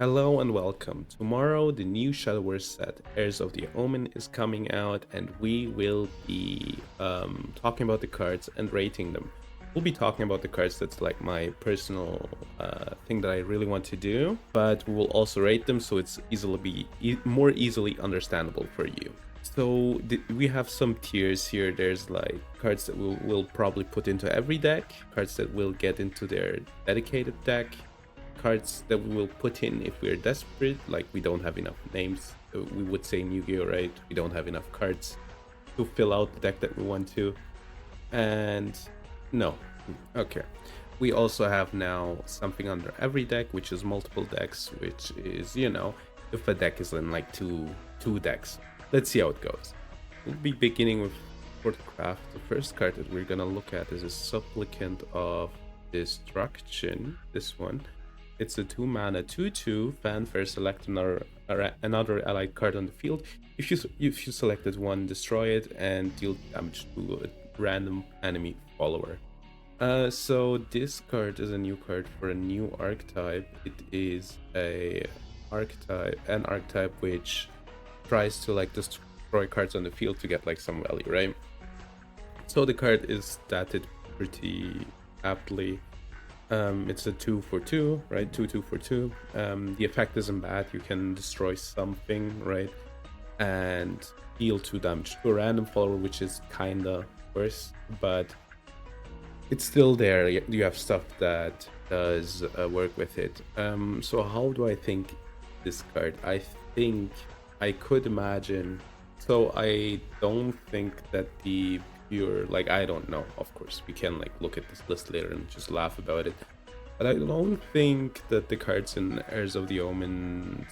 Hello and welcome. Tomorrow, the new Shadowverse set, Heirs of the Omen, is coming out, and we will be talking about the cards and rating them. We'll be talking about the cards that's like my personal thing that I really want to do, but we will also rate them so it's more easily understandable for you. So we have some tiers here. There's like cards that we'll probably put into every deck, cards that will get into their dedicated deck, cards that we will put in if we're desperate, like we don't have enough names. We would say in Yu-Gi-Oh, right? We don't have enough cards to fill out the deck that we want to. And no, okay. We also have now something under every deck, which is multiple decks, which is, if a deck is in like two decks. Let's see how it goes. We'll be beginning with Portalcraft. The first card that we're gonna look at is a Supplicant of Destruction. This one. It's a 2-mana 2/2 fanfare. Select another allied card on the field. If you selected one, destroy it and deal damage to a random enemy follower. So this card is a new card for a new archetype. It is an archetype which tries to like destroy cards on the field to get like some value, right? So the card is statted pretty aptly. It's a 2/2, right? 2/2 for 2. The effect isn't bad. You can destroy something, right? And deal 2 damage to a random follower, which is kinda worse, but it's still there. You have stuff that does work with it. So how do I think this card? I think I could imagine. So I don't think that the pure, like, I don't know, of course we can like look at this list later and just laugh about it, but I don't think that the cards in Heirs of the Omens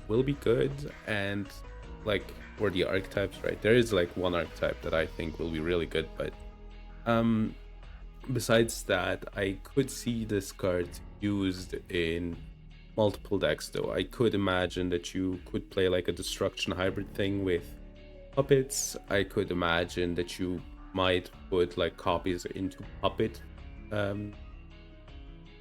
will be good. And like, for the archetypes, right, there is like one archetype that I think will be really good, but besides that, I could see this card used in multiple decks though. I could imagine that you could play like a destruction hybrid thing with puppets. I could imagine that you might put like copies into puppet,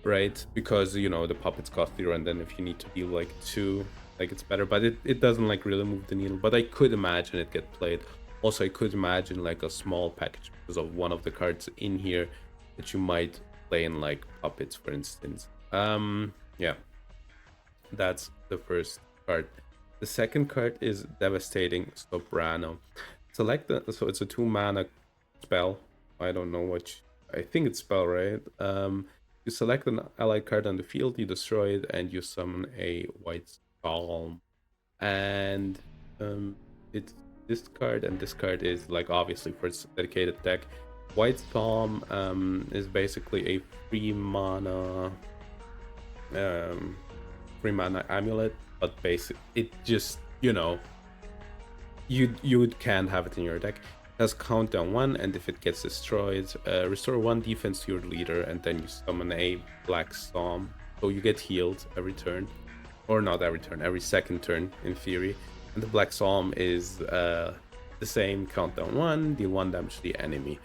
right, because the puppets cost 0, and then if you need to deal like 2, like it's better, but it doesn't like really move the needle. But I could imagine it get played. Also, I could imagine like a small package because of one of the cards in here that you might play in like puppets, for instance. Yeah, that's the first card. The second card is Devastating Soprano. So it's a 2-mana spell. I don't know I think it's spell, right? You select an allied card on the field, you destroy it, and you summon a white Psalm. And it's this card, and this card is like obviously for its dedicated deck. White Psalm is basically a 3-mana amulet, but it just you can't have it in your deck. It has countdown 1, and if it gets destroyed, restore 1 defense to your leader, and then you summon a black Psalm. So you get healed every turn, or not every turn, every second turn in theory. And the black Psalm is the same, countdown 1, deal 1 damage to the enemy.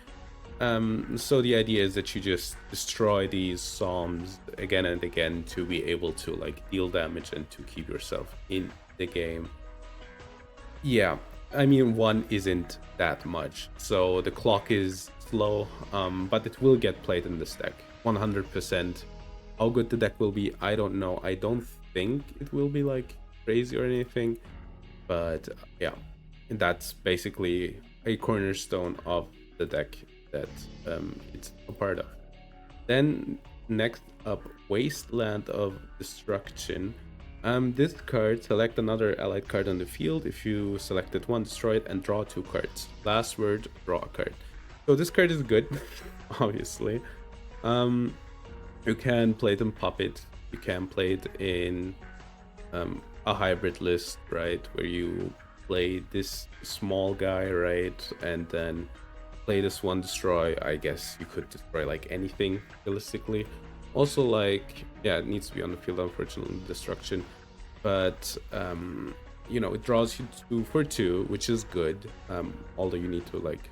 So the idea is that you just destroy these Psalms again and again to be able to like deal damage and to keep yourself in the game. Yeah, I mean, 1 isn't that much, so the clock is slow, but it will get played in this deck 100%. How good the deck will be, I don't know. I don't think it will be like crazy or anything, but yeah, that's basically a cornerstone of the deck that it's a part of. Then next up, Wasteland of Destruction. This card, select another allied card on the field. If you selected one, destroy it and draw 2 cards. Last word, draw a card. So this card is good, obviously. You can play it in puppet. You can play it in a hybrid list, right, where you play this small guy, right, and then play this one, destroy. I guess you could destroy like anything realistically. Also, like, yeah, it needs to be on the field, unfortunately, destruction, but it draws you 2 for 2, which is good, although you need to like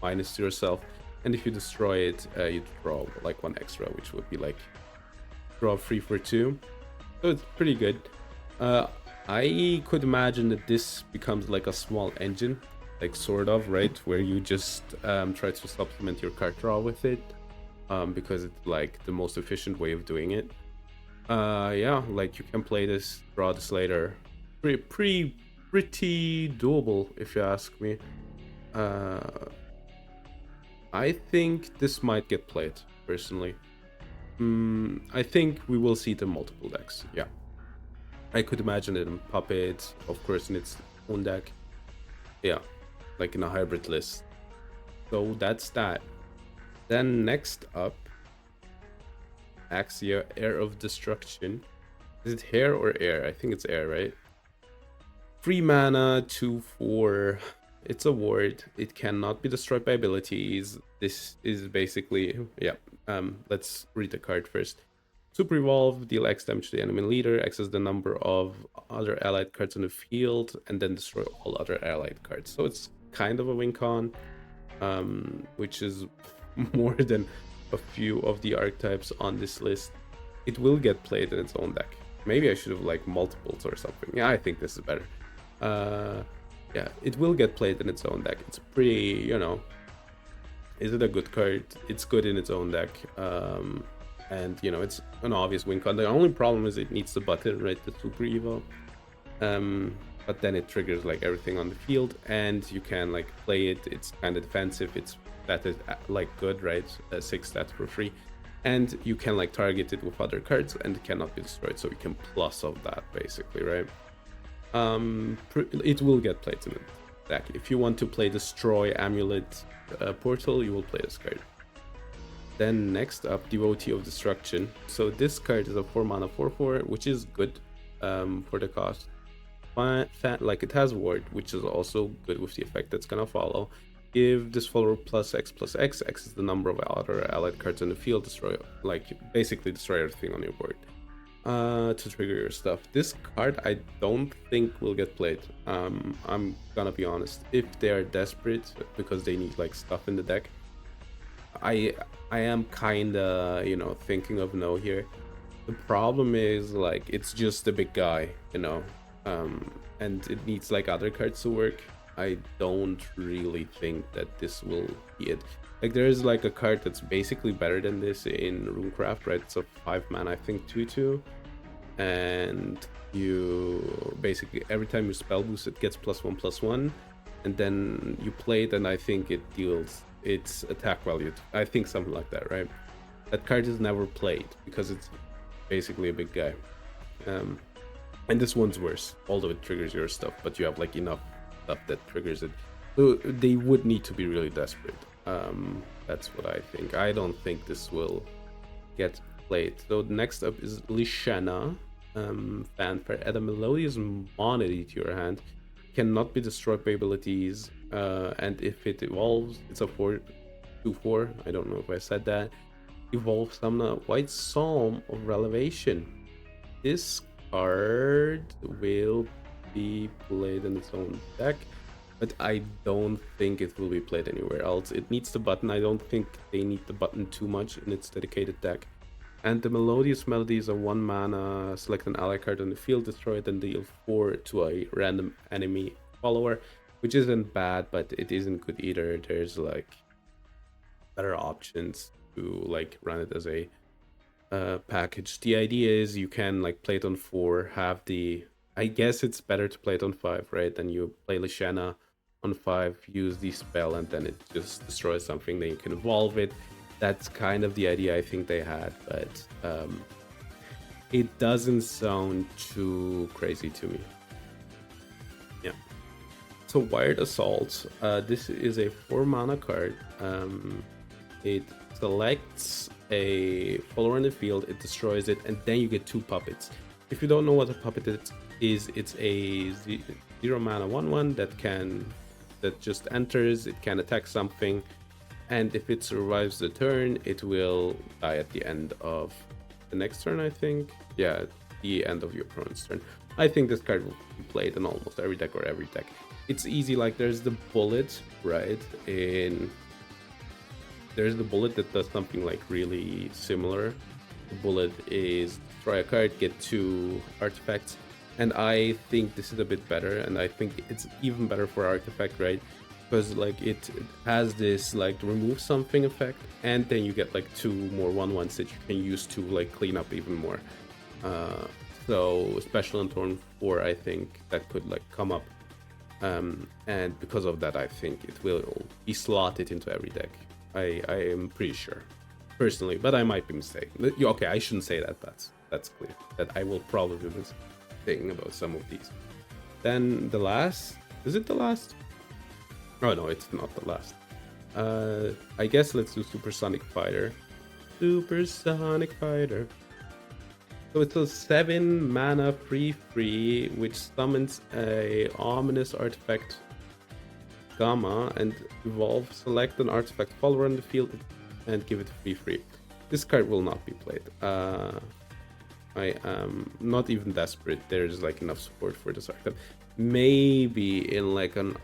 minus to yourself. And if you destroy it, you draw like 1 extra, which would be like draw 3 for 2. So it's pretty good. I could imagine that this becomes like a small engine, like sort of, right? Where you just try to supplement your card draw with it, because it's like the most efficient way of doing it. Yeah, like you can play this, draw this later. Pretty doable, if you ask me. I think this might get played, personally. I think we will see it in multiple decks, yeah. I could imagine it in Puppet, of course, in its own deck. Yeah, like in a hybrid list. So that's that. Then next up, Axia, Air of Destruction. Is it hair or air? I think it's air, right? 3 mana, 2/4. It's a ward. It cannot be destroyed by abilities. This is basically, yeah. Let's read the card first. Super Evolve, deal X damage to the enemy leader, X is the number of other allied cards on the field, and then destroy all other allied cards. So it's kind of a win con, which is more than a few of the archetypes on this list. It will get played in its own deck. Maybe I should have like multiples or something. Yeah, I think this is better. Yeah, it will get played in its own deck. It's pretty, you know, is it a good card? It's good in its own deck. And you know, it's an obvious win con. The only problem is it needs the button, right? The Super Evo. But then it triggers like everything on the field, and you can like play it. It's kind of defensive. It's that is like good, right? 6 stats for free, and you can like target it with other cards, and it cannot be destroyed. So you can plus of that basically, right? It will get played in the deck. If you want to play Destroy Amulet Portal, you will play this card. Then next up, Devotee of Destruction. So this card is a 4 mana 4/4, which is good for the cost. Like it has ward, which is also good with the effect that's gonna follow. Give this follower plus X, X is the number of other allied cards in the field, destroy, like basically destroy everything on your board to trigger your stuff. This card I don't think will get played. I'm gonna be honest. If they are desperate because they need like stuff in the deck, I am kinda, you know, thinking of no here. The problem is like it's just a big guy, you know, and it needs like other cards to work. I don't really think that this will be it. Like there is like a card that's basically better than this in Runecraft, right? It's a 5 mana, I think 2/2, and you basically every time you spell boost it gets +1/+1, and then you play it, and I think it deals its attack value. I think something like that, right? That card is never played because it's basically a big guy. And this one's worse, although it triggers your stuff, but you have like enough stuff that triggers it. So they would need to be really desperate. That's what I think. I don't think this will get played. So next up is Lishana. Fanfare. Add a melodious monody to your hand. Cannot be destroyed by abilities. And if it evolves, it's a 4/4. I don't know if I said that. Evolve summon a White Psalm of Relevation. This card will be played in its own deck, but I don't think it will be played anywhere else. It needs the button. I don't think they need the button too much in its dedicated deck. And the Melodious Melody is a 1 mana, select an ally card on the field, destroy it, and deal 4 to a random enemy follower, which isn't bad, but it isn't good either. There's like better options to like run it as a package. The idea is you can like play it on 4, have the, I guess it's better to play it on 5, right? Then you play Lishana on 5, use the spell, and then it just destroys something, then you can evolve it. That's kind of the idea I think they had, but it doesn't sound too crazy to me. Yeah. So Wired Assault, this is a 4 mana card. It selects a follower in the field, it destroys it, and then you get 2 puppets. If you don't know what a puppet is, it's a 0 mana 1/1 that just enters. It can attack something, and if it survives the turn, it will die at the end of the next turn, I think. Yeah, the end of your opponent's turn. I think this card will be played in almost every deck or every deck. It's easy, like there's the bullet, right? There's the bullet that does something like really similar bullet is destroy a card, get 2 artifacts. And I think this is a bit better, and I think it's even better for artifact, right? Because like it has this like remove something effect, and then you get like 2 more 1/1s that you can use to like clean up even more. So special on turn 4, I think that could like come up, and because of that, I think it will be slotted into every deck. I am pretty sure, personally, but I might be mistaken. Okay, I shouldn't say that. That's clear. That I will probably be mistaken about some of these. Then the last, is it the last? Oh no, it's not the last. I guess let's do Supersonic Fighter. Supersonic Fighter. So it's a 7 mana free, which summons a ominous artifact Gamma and evolve. Select an artifact follower on the field and give it free. This card will not be played. I am not even desperate. There's like enough support for this artifact. Maybe in like an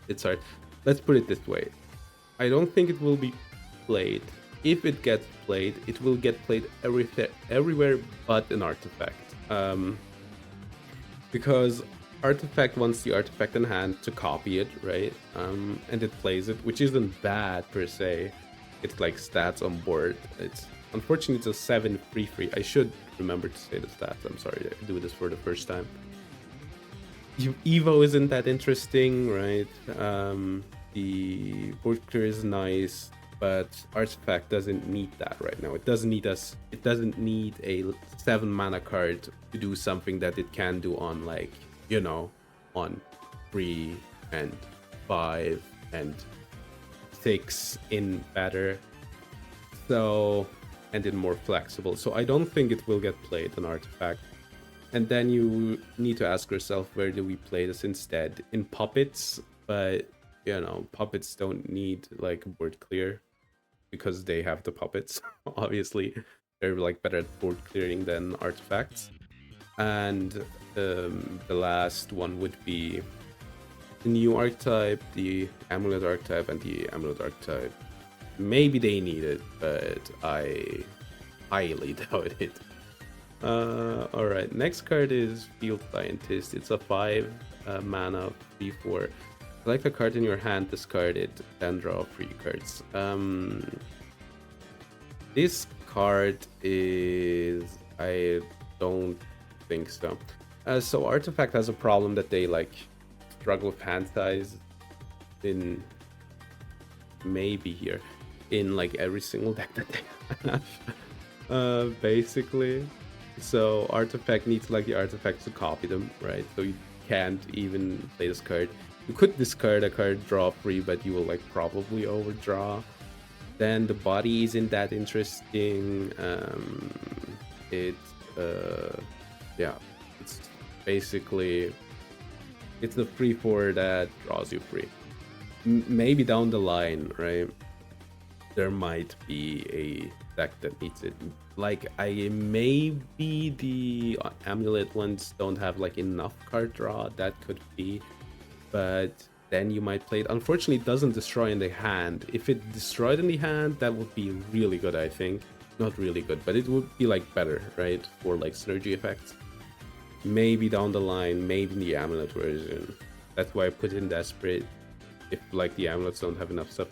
it's hard. Let's put it this way. I don't think it will be played. If it gets played, it will get played everywhere but an artifact. Because artifact wants the artifact in hand to copy it, right? And it plays it, which isn't bad per se. It's like stats on board. It's unfortunately it's a 7 free. I should remember to say the stats. I'm sorry, I do this for the first time. Evo isn't that interesting, right? The board clear is nice, but artifact doesn't need that right now. It doesn't need a 7 mana card to do something that it can do on, like, you know, on 3 and 5 and 6 in better. So, and in more flexible. So I don't think it will get played on artifact. And then you need to ask yourself, where do we play this instead? In puppets, but you know, puppets don't need like board clear because they have the puppets. Obviously, they're like better at board clearing than artifacts. And the last one would be the new archetype, the amulet archetype, and the amulet archetype. Maybe they need it, but I highly doubt it. Alright, next card is Field Scientist. It's a 5 mana 3/4. Select a card in your hand, discard it, then draw 3 cards. This card is... I don't think so. So Artifact has a problem that they like struggle with hand size in... maybe here. In like every single deck that they have. Basically. So Artifact needs like the artifacts to copy them, right? So you can't even play this card. You could discard a card, draw 3, but you will like probably overdraw. Then the body isn't that interesting. Yeah, it's basically it's the 3/4 that draws you 3. Maybe down the line, right? There might be a deck that needs it. Like maybe the amulet ones don't have like enough card draw. That could be, but then you might play it. Unfortunately, it doesn't destroy in the hand. If it destroyed in the hand, that would be really good. I think not really good, but it would be like better, right? For like synergy effects. Maybe down the line, maybe in the amulet version. That's why I put in desperate. If like the amulets don't have enough stuff.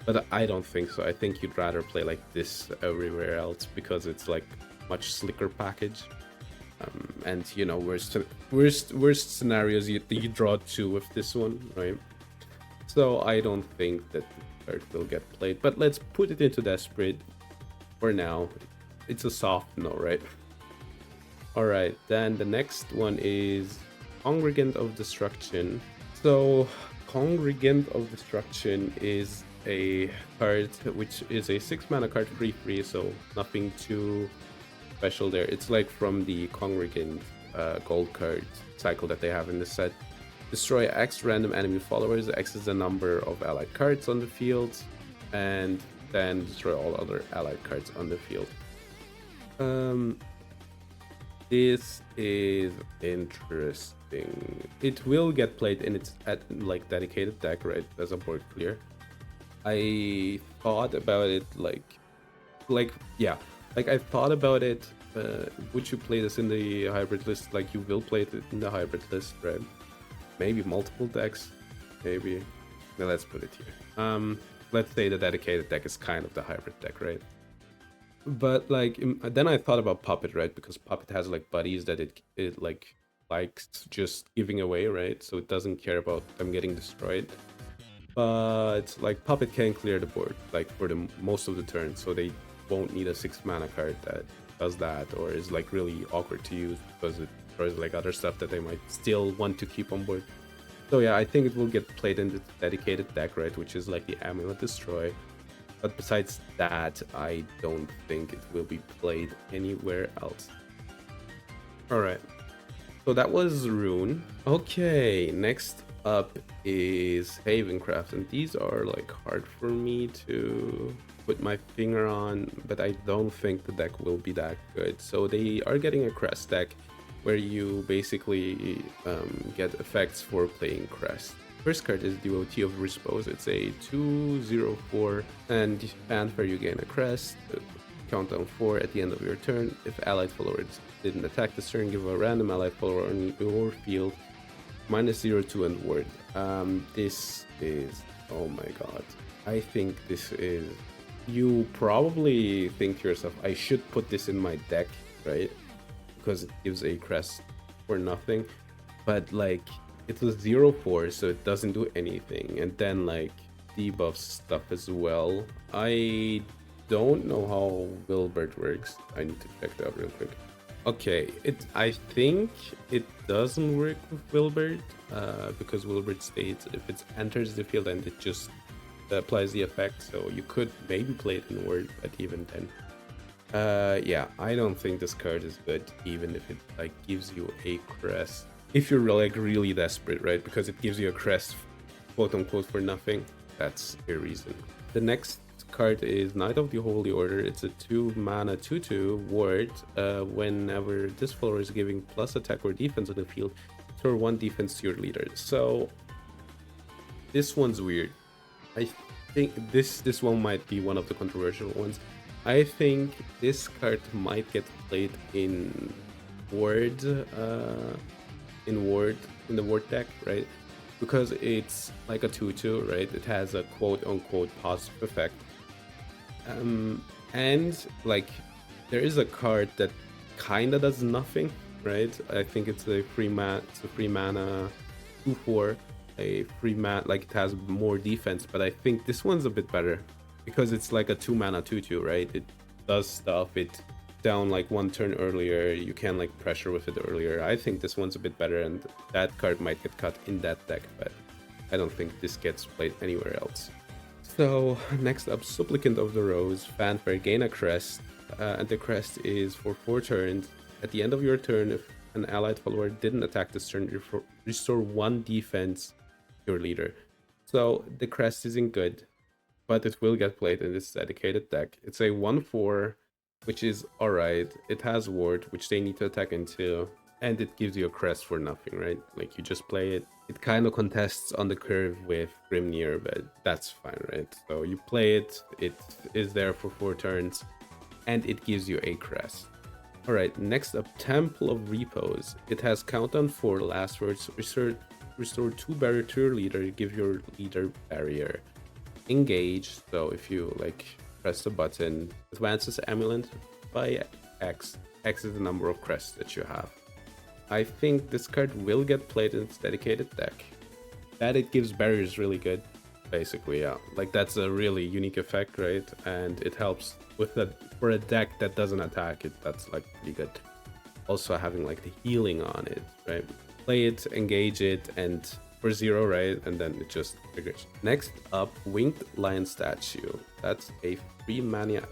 But I don't think so. I think you'd rather play like this everywhere else because it's like much slicker package. And you know, worst scenarios you draw 2 with this one, right? So I don't think that the card will get played. But let's put it into desperate for now. It's a soft no, right? All right. Then the next one is Congregant of Destruction. So Congregant of Destruction is a card which is a 6 mana card 3/3, so nothing too special there. It's like from the Congregant gold card cycle that they have in the set. Destroy X random enemy followers. X is the number of allied cards on the field, and then destroy all other allied cards on the field. This is interesting. It will get played in its like dedicated deck, right, as a board clear. I thought about it like yeah, Like, I thought about it. Would you play this in the hybrid list? Like, you will play it in the hybrid list, right? Maybe multiple decks. Maybe. Now let's put it here. Let's say the dedicated deck is kind of the hybrid deck, right? But like, then I thought about Puppet, right? Because Puppet has like buddies that it like likes just giving away, right? So it doesn't care about them getting destroyed. But like Puppet can clear the board like for the most of the turn, so they won't need a 6 mana card that does that, or is like really awkward to use because it throws like other stuff that they might still want to keep on board. So yeah, I think it will get played in the dedicated deck, right? Which is like the Amulet Destroy. But besides that, I don't think it will be played anywhere else. Alright, so that was Rune. Okay, next up is Havencraft, and these are like hard for me to put my finger on, but I don't think the deck will be that good. So they are getting a Crest deck where you basically get effects for playing Crest. First card is Devotee of Repose. It's a 2/0/4, and Fanfare you gain a Crest. Countdown 4 at the end of your turn. If allied followers didn't attack this turn, give a random allied follower on your field -0/2 and ward. This is, oh my god. I think this is, you probably think to yourself, I should put this in my deck, right? Because it gives a crest for nothing. But like, it's a 0/4, so it doesn't do anything. And then like debuffs stuff as well. I don't know how Wilbert works. I need to check that real quick. Okay, I think it doesn't work with Wilbert, because Wilbert states if it enters the field and it just applies the effect, so you could maybe play it in Word, but even then. Yeah, I don't think this card is good, even if it like gives you a crest. If you're like really desperate, right? Because it gives you a crest, quote unquote, for nothing. That's a reason. The next card is Knight of the Holy Order. It's a 2 mana 2/2 ward. Whenever this follower is giving plus attack or defense on the field, throw 1 defense to your leader. So this one's weird. I think this one might be one of the controversial ones. I think this card might get played in ward, in the ward deck, right? Because it's like a 2/2, right? It has a quote unquote positive effect. And like there is a card that kinda does nothing, right? I think it's a free mana 2/4, a free mana, like it has more defense, but I think this one's a bit better because it's like a 2 mana 2/2, right? It does stuff, it down like 1 turn earlier, you can like pressure with it earlier. I think this one's a bit better, and that card might get cut in that deck, but I don't think this gets played anywhere else. So next up, Supplicant of the Rose. Fanfare, gain a crest, and the crest is for 4 turns. At the end of your turn, if an allied follower didn't attack this turn, restore 1 defense to your leader. So the crest isn't good, but it will get played in this dedicated deck. It's a 1/4, which is alright. It has ward, which they need to attack into, and it gives you a crest for nothing, right? Like you just play it. It kind of contests on the curve with Grimnir, but that's fine, right? So you play it, it is there for 4 turns, and it gives you a crest. Alright, next up, Temple of Repose. It has countdown 4, last words, restore 2 barrier to your leader, give your leader barrier. Engage, so if you like press the button, advances amulet by X. X is the number of crests that you have. I think this card will get played in its dedicated deck. That it gives barriers really good, basically, yeah. Like that's a really unique effect, right? And it helps with that for a deck that doesn't attack it. That's like pretty good. Also having like the healing on it, right? Play it, engage it, and for 0, right? And then it just triggers. Next up, Winged Lion Statue. That's a 3 mana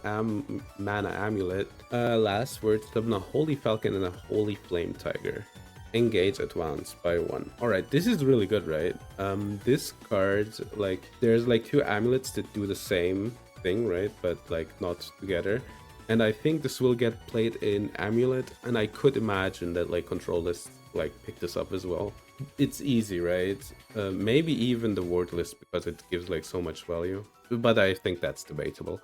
amulet. Last word, summon a Holy Falcon and a Holy Flame Tiger. Engage, advance by 1. Alright, this is really good, right? This card, like, there's like 2 amulets that do the same thing, right? But like not together. And I think this will get played in amulet, and I could imagine that like control lists like pick this up as well. It's easy, right? Maybe even the word list, because it gives like so much value, but I think that's debatable.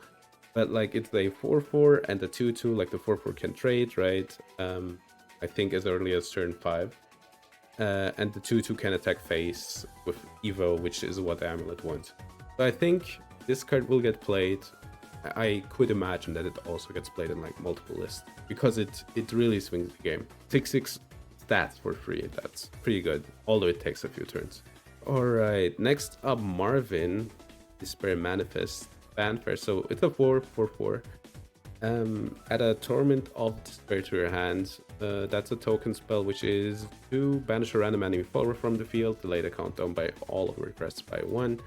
But like it's a 4/4 and a 2/2, like the 4/4 can trade, right? I think as early as turn 5. And the 2/2 can attack face with Evo, which is what the amulet wants. So I think this card will get played. I could imagine that it also gets played in like multiple lists because it really swings the game. 6/6 stats for free, that's pretty good, although it takes a few turns. Alright, next up Marvin, Despair Manifest, Fanfare. So it's a 4/4/4. Add a Torment of Despair to your hand. That's a token spell, which is to banish a random enemy follower from the field, delay the countdown by all of your crests by 1.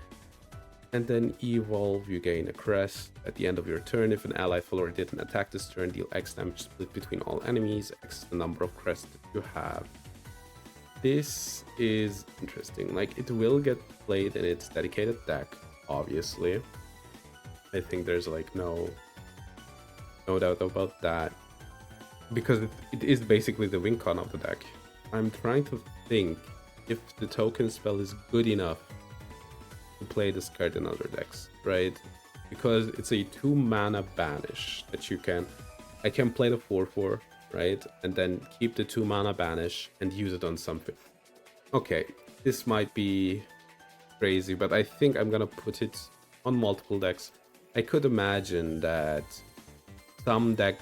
And then evolve, you gain a crest. At the end of your turn, if an allied follower didn't attack this turn, deal X damage split between all enemies. X is the number of crests that you have. This is interesting. Like, it will get played in its dedicated deck, obviously. I think there's like no doubt about that, because it is basically the win con of the deck. I'm trying to think if the token spell is good enough to play this card in other decks, right? Because it's a 2 mana banish that I can play the 4/4, right? And then keep the 2 mana banish and use it on something. Okay, this might be crazy, but I think I'm gonna put it on multiple decks. I could imagine that some deck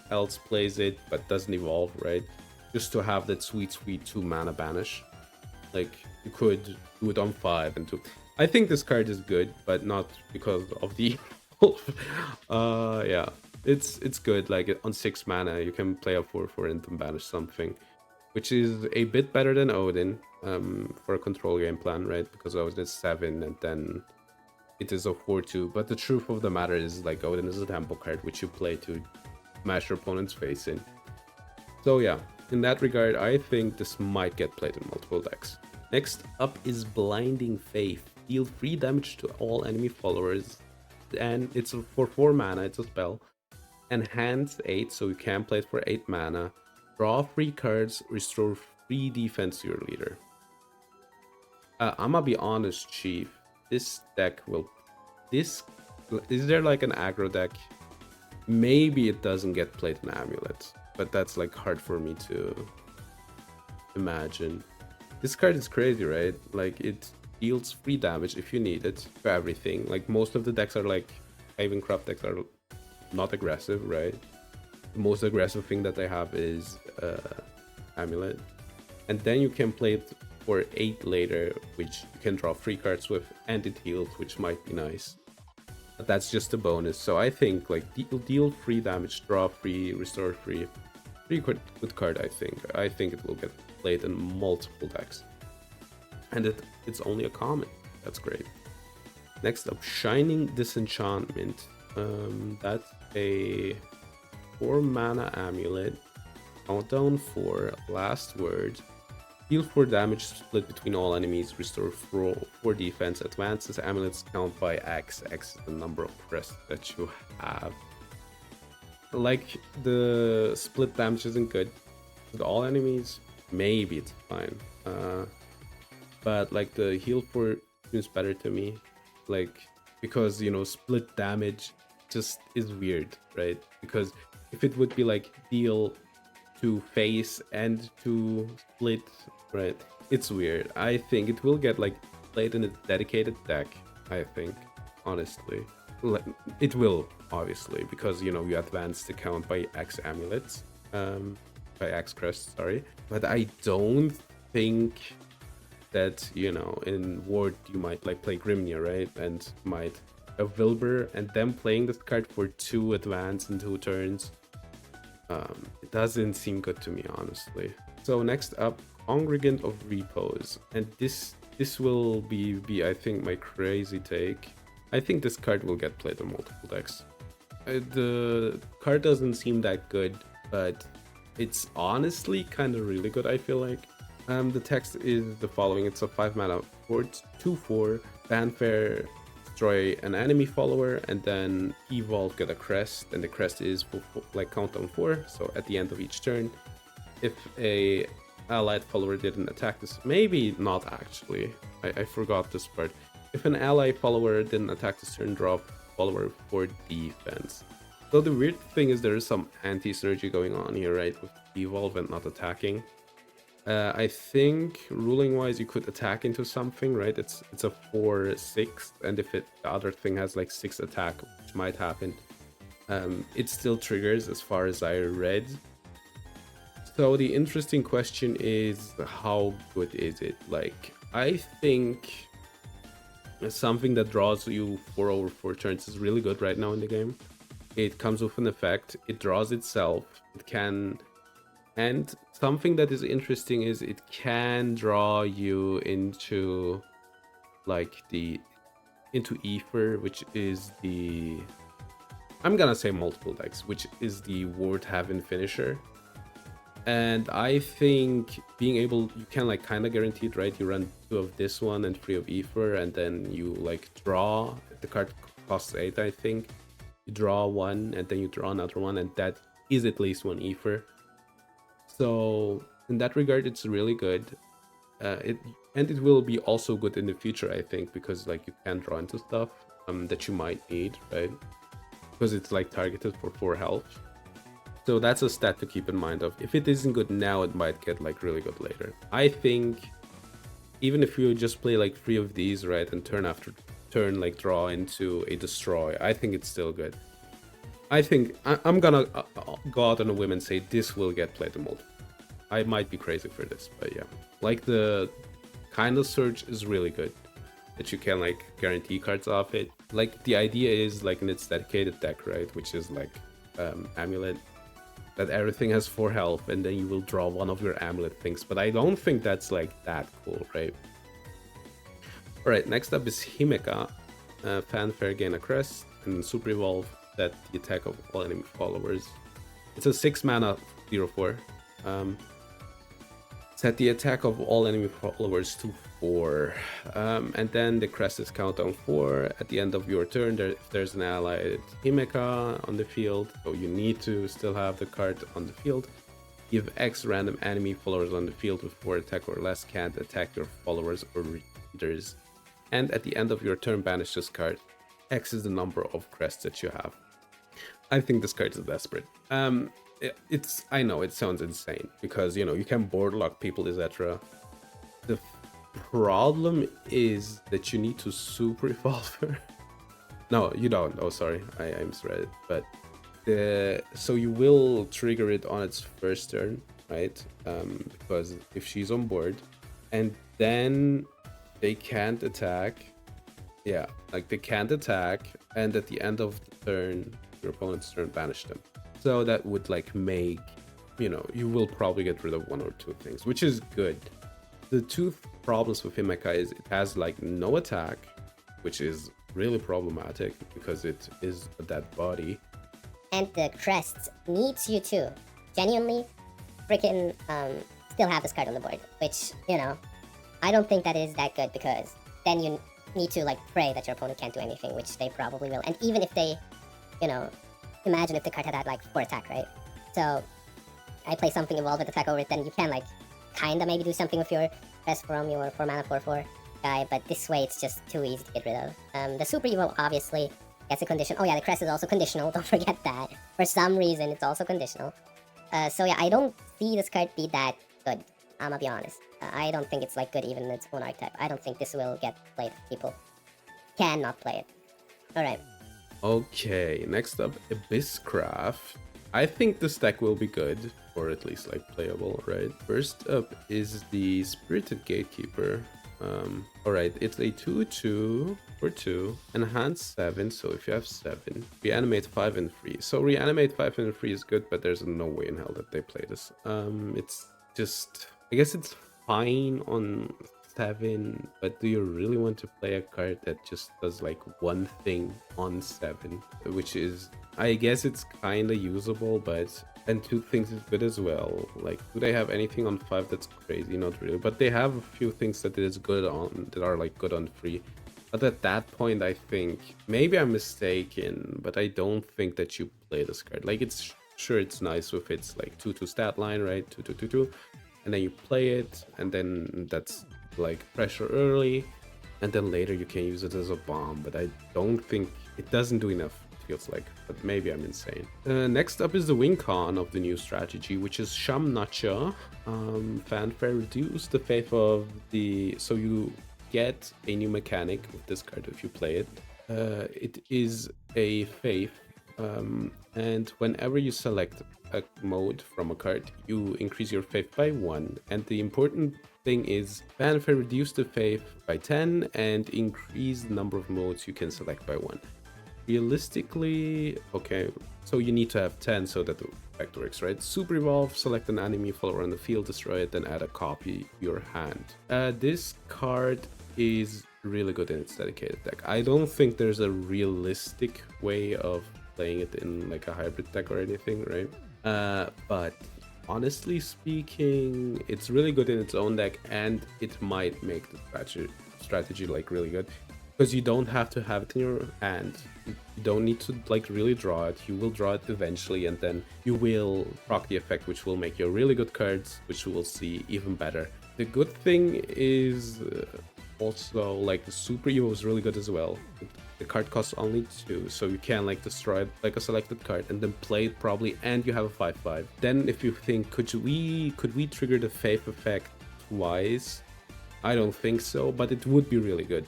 else plays it but doesn't evolve, right? Just to have that sweet 2 mana banish. Like, you could do it on 5 and 2. I think this card is good, but not because of the yeah, it's good. Like on 6 mana you can play a 4/4 and then banish something, which is a bit better than Odin for a control game plan, right? Because Odin is 7 and then it is a 4/2. But the truth of the matter is, like, Odin is a tempo card which you play to smash your opponent's face in. So yeah, in that regard, I think this might get played in multiple decks. Next up is Blinding Faith. Deal 3 damage to all enemy followers, and it's for 4 mana, it's a spell. Enhance 8, so you can play it for 8 mana. Draw 3 cards, restore 3 defense to your leader. I'm gonna be honest, Chief. This deck will... Is there like an aggro deck? Maybe it doesn't get played in Amulet, but that's like hard for me to imagine. This card is crazy, right? Like, it deals 3 damage if you need it for everything. Like, most of the decks are like... Havencraft decks are not aggressive, right? The most aggressive thing that they have is Amulet. And then you can play it for 8 later, which you can draw 3 cards with, and it heals, which might be nice. But that's just a bonus. So I think, like, deal 3 damage, draw 3, restore 3. Pretty good card, I think. I think it will get played in multiple decks. And it's only a common. That's great. Next up, Shining Disenchantment. That's a 4 mana amulet. Countdown 4, last word. Deal 4 damage split between all enemies. Restore 4 defense. Advances amulets count by X. X is the number of crests that you have. Like, the split damage isn't good. With all enemies, maybe it's fine. But like, the heal 4 seems better to me. Like, because, you know, split damage just is weird, right? Because if it would be like deal to face and to split, right? It's weird. I think it will get like played in a dedicated deck, I think, honestly. It will, obviously, because, you know, you advance the count by X amulets, by X crests, sorry. But I don't think that, you know, in Ward you might like play Grimnir, right? And might have Wilbur, and then playing this card for 2 advance in 2 turns. It doesn't seem good to me, honestly. So next up, Congregant of Repose, and this will be I think my crazy take. I think this card will get played in multiple decks. The card doesn't seem that good, but it's honestly kind of really good, I feel like. The text is the following. It's a 5 mana 2/4 fanfare. Destroy an enemy follower, and then evolve, get a crest, and the crest is for like countdown 4. So at the end of each turn, if a allied follower didn't attack this, maybe not actually, I forgot this part. If an ally follower didn't attack this turn, draw follower for defense. So the weird thing is there is some anti-synergy going on here, right, with evolve and not attacking. I think ruling wise you could attack into something, right? It's a 4/6, and if the other thing has like 6 attack, which might happen, it still triggers as far as I read. So the interesting question is, how good is it? Like, I think something that draws you 4/4 turns is really good right now in the game. It comes with an effect, it draws itself, it can, and something that is interesting is it can draw you into like into Ether, which is the, I'm gonna say multiple decks, which is the Ward Haven finisher. And I think being able, you can like kind of guarantee it, right? You run 2 of this one and 3 of Ether, and then you like draw, the card costs 8, I think. You draw 1 and then you draw another one, and that is at least 1 Ether. So in that regard, it's really good. It will be also good in the future, I think, because like you can draw into stuff that you might need, right? Because it's like targeted for 4 health. So that's a stat to keep in mind of. If it isn't good now, it might get like really good later. I think even if you just play like 3 of these, right, and turn after turn like draw into a destroy, I think it's still good. I think I'm gonna go out on a whim and say this will get played in multiple. I might be crazy for this, but yeah. Like the kind of search is really good, that you can like guarantee cards off it. Like the idea is like in its dedicated deck, right, which is like Amulet, that everything has 4 health and then you will draw one of your Amulet things, but I don't think that's like that cool, right? Alright, next up is Himeka. Fanfare, gain a crest, and Super Evolve, that the attack of all enemy followers. It's a 6 mana 0/4. Set the attack of all enemy followers to 4. And then the crest is countdown 4. At the end of your turn, if there's an allied Himeka on the field, so you need to still have the card on the field, give X random enemy followers on the field with 4 attack or less can't attack your followers or readers. And at the end of your turn, banish this card. X is the number of crests that you have. I think this card is desperate. I know it sounds insane because, you know, you can board lock people, etc. The problem is that you need to super evolve her. No, you don't. Oh, sorry, I misread it. But so you will trigger it on its first turn, right? Because if she's on board, and then they can't attack. Yeah, like they can't attack, and at the end of the turn, your opponent's turn, banish them. So that would like make, you know, you will probably get rid of 1 or 2 things, which is good. The 2 problems with Himeka is it has like no attack, which is really problematic because it is a dead body. And the crest needs you to genuinely freaking still have this card on the board, which, you know, I don't think that is that good, because then you need to like pray that your opponent can't do anything, which they probably will. And even if they, you know, imagine if the card had like 4 attack, right? So I play something evolve with attack over it, then you can like kinda maybe do something with your crest from your 4 mana 4/4 guy, but this way it's just too easy to get rid of. The Super Evo obviously gets a condition. Oh yeah, the crest is also conditional, don't forget that. For some reason, it's also conditional. So yeah, I don't see this card be that good, I'm gonna be honest. I don't think it's like good even in its own archetype. I don't think this will get played. People cannot play it. Alright. Okay, next up, Abysscraft. I think this deck will be good, or at least like playable, right? First up is the Spirited Gatekeeper. Alright, it's a 2/2 for 2, enhance 7, so if you have 7, reanimate 5 and 3. So reanimate 5 and 3 is good, but there's no way in hell that they play this. It's just, I guess it's fine on 7, but do you really want to play a card that just does like 1 thing on 7, which is, I guess it's kind of usable, but, and 2 things is good as well. Like, do they have anything on 5 that's crazy? Not really, but they have a few things that is good on, that are like good on 3. But at that point, I think, maybe I'm mistaken, but I don't think that you play this card. Like, it's sure it's nice with its like 2/2 stat line, right? 2/2/2/2, and then you play it, and then that's like pressure early, and then later you can use it as a bomb. But I don't think it doesn't do enough, it feels like, but maybe I'm insane. Next up is the win con of the new strategy, which is Sham Nacha. Fanfare reduce the faith of the... So you get a new mechanic with this card if you play it. It is a faith, and whenever you select a mode from a card, you increase your faith by 1. And the important thing is Fanfare reduce the faith by 10 and increase the number of modes you can select by 1. Realistically, okay, so you need to have 10 so that the effect works, right? Super Evolve, select an enemy follower on the field, destroy it, then add a copy to your hand. This card is really good in its dedicated deck. I don't think there's a realistic way of playing it in like a hybrid deck or anything, right? But honestly speaking, it's really good in its own deck, and it might make the strategy like really good, because you don't have to have it in your hand. You don't need to like really draw it. You will draw it eventually, and then you will proc the effect, which will make you really good cards, which you will see even better. The good thing is also like the Super Evo is really good as well. The card costs only 2, so you can like destroy it like a selected card and then play it probably, and you have a 5/5. Then if you think, could we trigger the Faith effect twice? I don't think so, but it would be really good.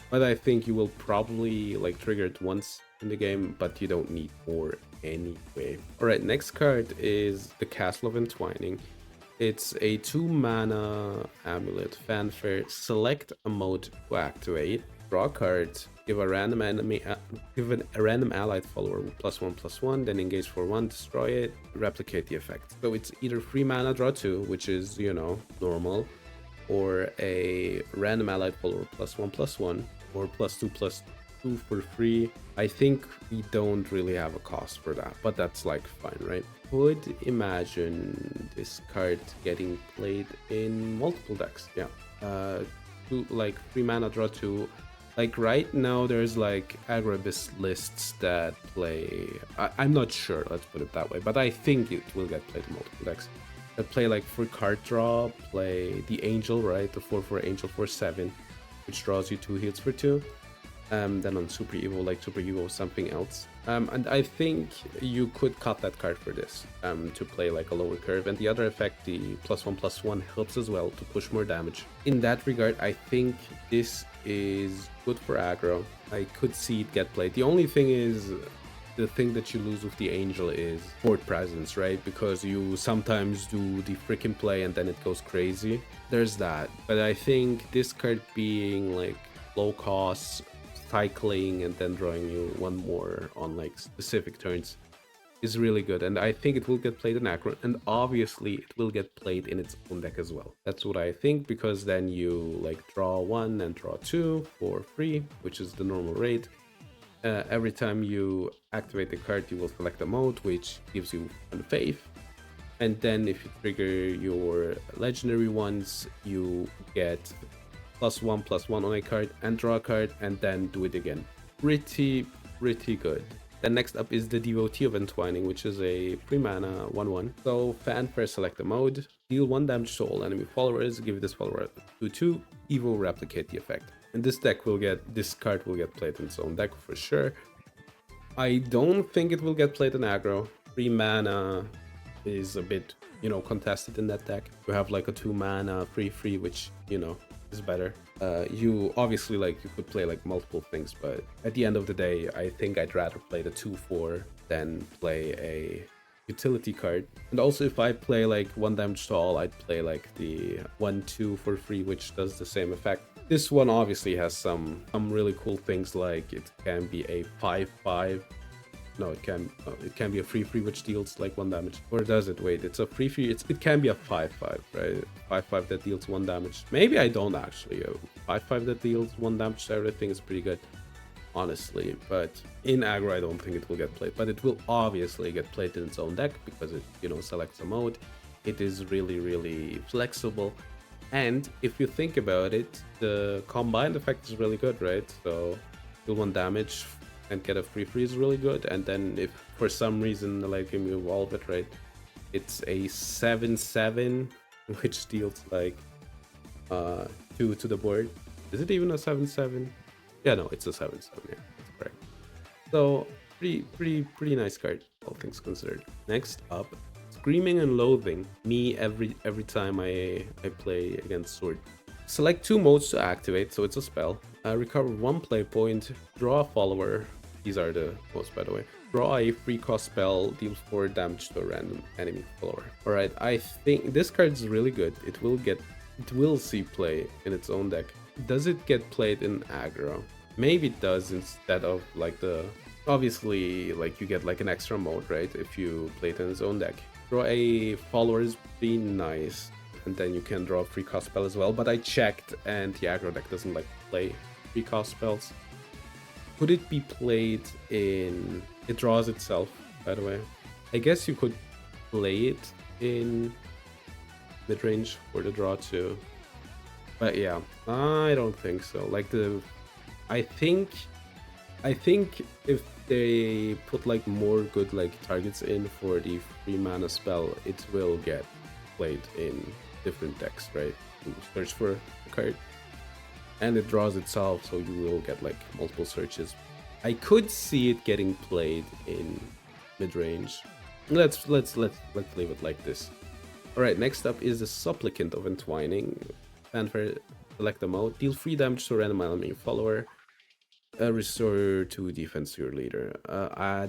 But I think you will probably like trigger it once in the game, but you don't need more anyway. Alright, next card is the Castle of Entwining. It's a 2-mana amulet. Fanfare, select a mode to activate, draw a card, give a random enemy, give a random allied follower +1/+1, then engage for 1, destroy it, replicate the effect. So it's either 3 mana, draw 2, which is, you know, normal, or a random allied follower +1/+1, or +2/+2 for free. I think we don't really have a cost for that, but that's like fine, right? Could imagine this card getting played in multiple decks. Yeah, like 3 mana, draw 2. Like right now there's like aggro lists that play, I'm not sure, let's put it that way, but I think it will get played in multiple decks that play like for card draw, play the Angel, right? The 4/4 Angel for 7, which draws you 2 heals for 2. Then on Super Evo, like Super Evo something else. And I think you could cut that card for this, to play like a lower curve. And the other effect, the +1/+1, helps as well to push more damage. In that regard, I think this is good for aggro. I could see it get played. The only thing is, the thing that you lose with the Angel is board presence, right? Because you sometimes do the freaking play and then it goes crazy. There's that. But I think this card being like low cost, cycling, and then drawing you 1 more on like specific turns is really good. And I think it will get played in aggro, and obviously it will get played in its own deck as well. That's what I think, because then you like draw 1 and draw 2 for free, which is the normal rate. Every time you activate the card, you will select a mode, which gives you 1 faith. And then if you trigger your legendary ones, you get +1/+1 on a card and draw a card, and then do it again. Pretty good. Then next up is the Devotee of Entwining, which is a 3 mana 1/1. So Fanfare, select a mode, deal 1 damage to all enemy followers, give this follower 2/2, Evo, replicate the effect. And this card will get played in its own deck for sure. I don't think it will get played in aggro. 3 mana is a bit, you know, contested in that deck. You have like a 2 mana 3/3, which, you know, is better. You obviously like you could play like multiple things, but at the end of the day, I think I'd rather play the 2/4 than play a utility card. And also, if I play like 1 damage to all, I'd play like the 1/2 for free, which does the same effect. This one obviously has some really cool things, like it can be a 5/5. No, it can be a 3/3 which deals like 1 damage. Or does it? Wait, it's a 3/3. It can be a 5/5, right? 5/5 that deals 1 damage. Maybe I don't actually. A 5/5 that deals 1 damage to everything is pretty good, honestly. But in aggro, I don't think it will get played. But it will obviously get played in its own deck, because it, you know, selects a mode. It is really flexible. And if you think about it, the combined effect is really good, right? So deal 1 damage and get a 3/3 is really good. And then if for some reason the late game you evolve it, right, it's a 7/7, which deals like 2 to the board. Is it even a 7/7? Yeah, no, it's a 7/7. Yeah, that's correct. So pretty nice card, all things considered. Next up, Screaming and Loathing. Me every time I play against Sword. Select 2 modes to activate, so it's a spell. Recover 1 play point, draw a follower. These are the modes, by the way. Draw a free cost spell, deal 4 damage to a random enemy follower. Alright, I think this card is really good. It will see play in its own deck. Does it get played in aggro? Maybe it does, instead of like the... Obviously, like you get like an extra mode, right? If you play it in its own deck. Draw a follower is be nice. And then you can draw a free cost spell as well. But I checked, and the aggro deck doesn't like play free cost spells. Could it be played in... It draws itself, by the way. I guess you could play it in mid-range for the draw too. But yeah, I don't think so. Like I think if they put like more good like targets in for the free mana spell, it will get played in different decks, right? You search for a card and it draws itself, so you will get like multiple searches. I could see it getting played in mid-range. Let's leave it like this. Alright, next up is the Supplicant of Entwining. Fanfare, select a mode, deal 3 damage to a random enemy follower. Restore 2 defense to your leader.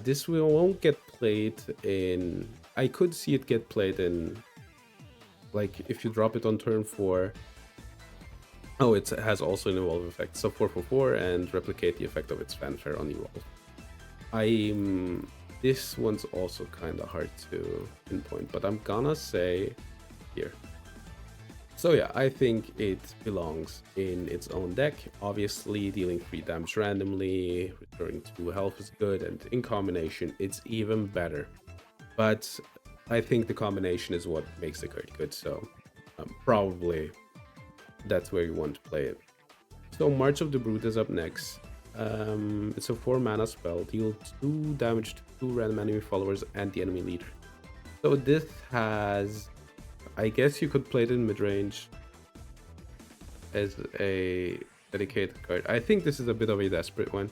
This won't get played in... I could see it get played in... Like, if you drop it on turn 4... Oh, it has also an evolve effect. So 4/4 and replicate the effect of its fanfare on evolve. This one's also kind of hard to pinpoint, but I'm gonna say here. So yeah, I think it belongs in its own deck. Obviously, dealing 3 damage randomly, returning 2 health is good, and in combination, it's even better. But I think the combination is what makes the card good, so probably that's where you want to play it. So March of the Brute is up next. It's a 4 mana spell, deal 2 damage to 2 random enemy followers and the enemy leader. So this has... I guess you could play it in mid-range as a dedicated card. I think this is a bit of a desperate one.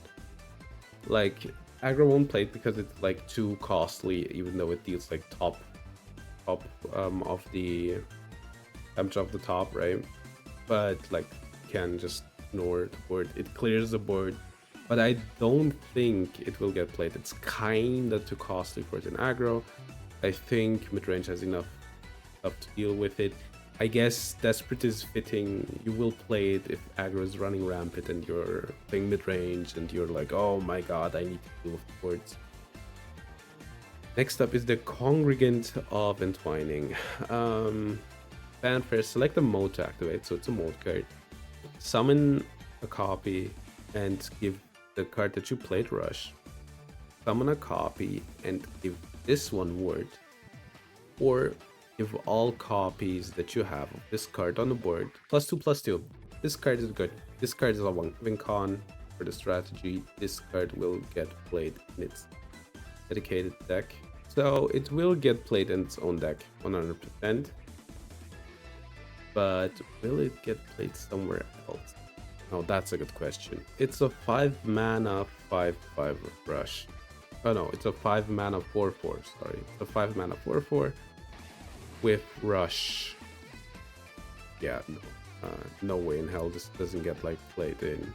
Like, aggro won't play it because it's like too costly, even though it deals like top of the damage of the top, right? But like, you can just ignore the board. It clears the board, but I don't think it will get played. It's kinda too costly for it in aggro. I think mid-range has enough stuff to deal with it. I guess desperate is fitting. You will play it if aggro is running rampant and you're playing mid-range and you're like, oh my god, I need to deal with boards. Next up is the Congregant of Entwining. Fanfare, select a mode to activate, so it's a mode card. Summon a copy and give the card that you played rush. Summon a copy and give this one word. Or give all copies that you have of this card on the board +2/+2. This card is good. This card is a win con for the strategy. This card will get played in its dedicated deck. So it will get played in its own deck 100%. But will it get played somewhere else? Oh, that's a good question. It's a 5 mana 5/5 rush. Oh no, it's a 5 mana 4/4. Sorry, it's a 5 mana 4/4 with rush. Yeah, no way in hell this doesn't get like played in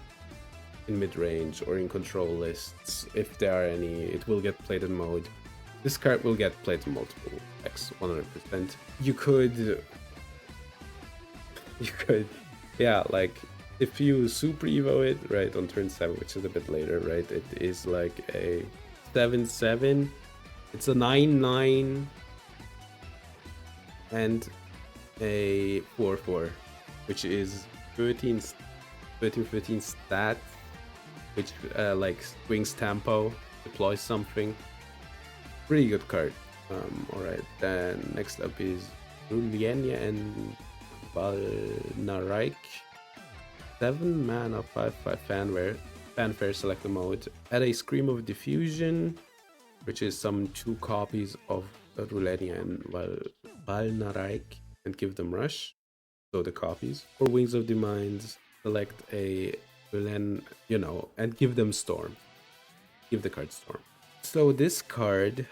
mid-range or in control lists. If there are any, it will get played in mode. This card will get played in multiple decks 100%. You could, yeah, like if you super evo it right on turn 7, which is a bit later, right? It is like a 7/7. It's a 9/9 and a 4/4, which is 13 stat, which like swings tempo, deploys something. Pretty good card. Alright, then next up is Rulienia and Valnaraik. 7 mana 5/5 fanfare, select a mode. Add a Scream of Diffusion, which is summon 2 copies of Rulienia and Valnaraik and give them rush. So the copies. For Wings of the Minds, select a Rulen, and give them Storm. give the card Storm. So this card,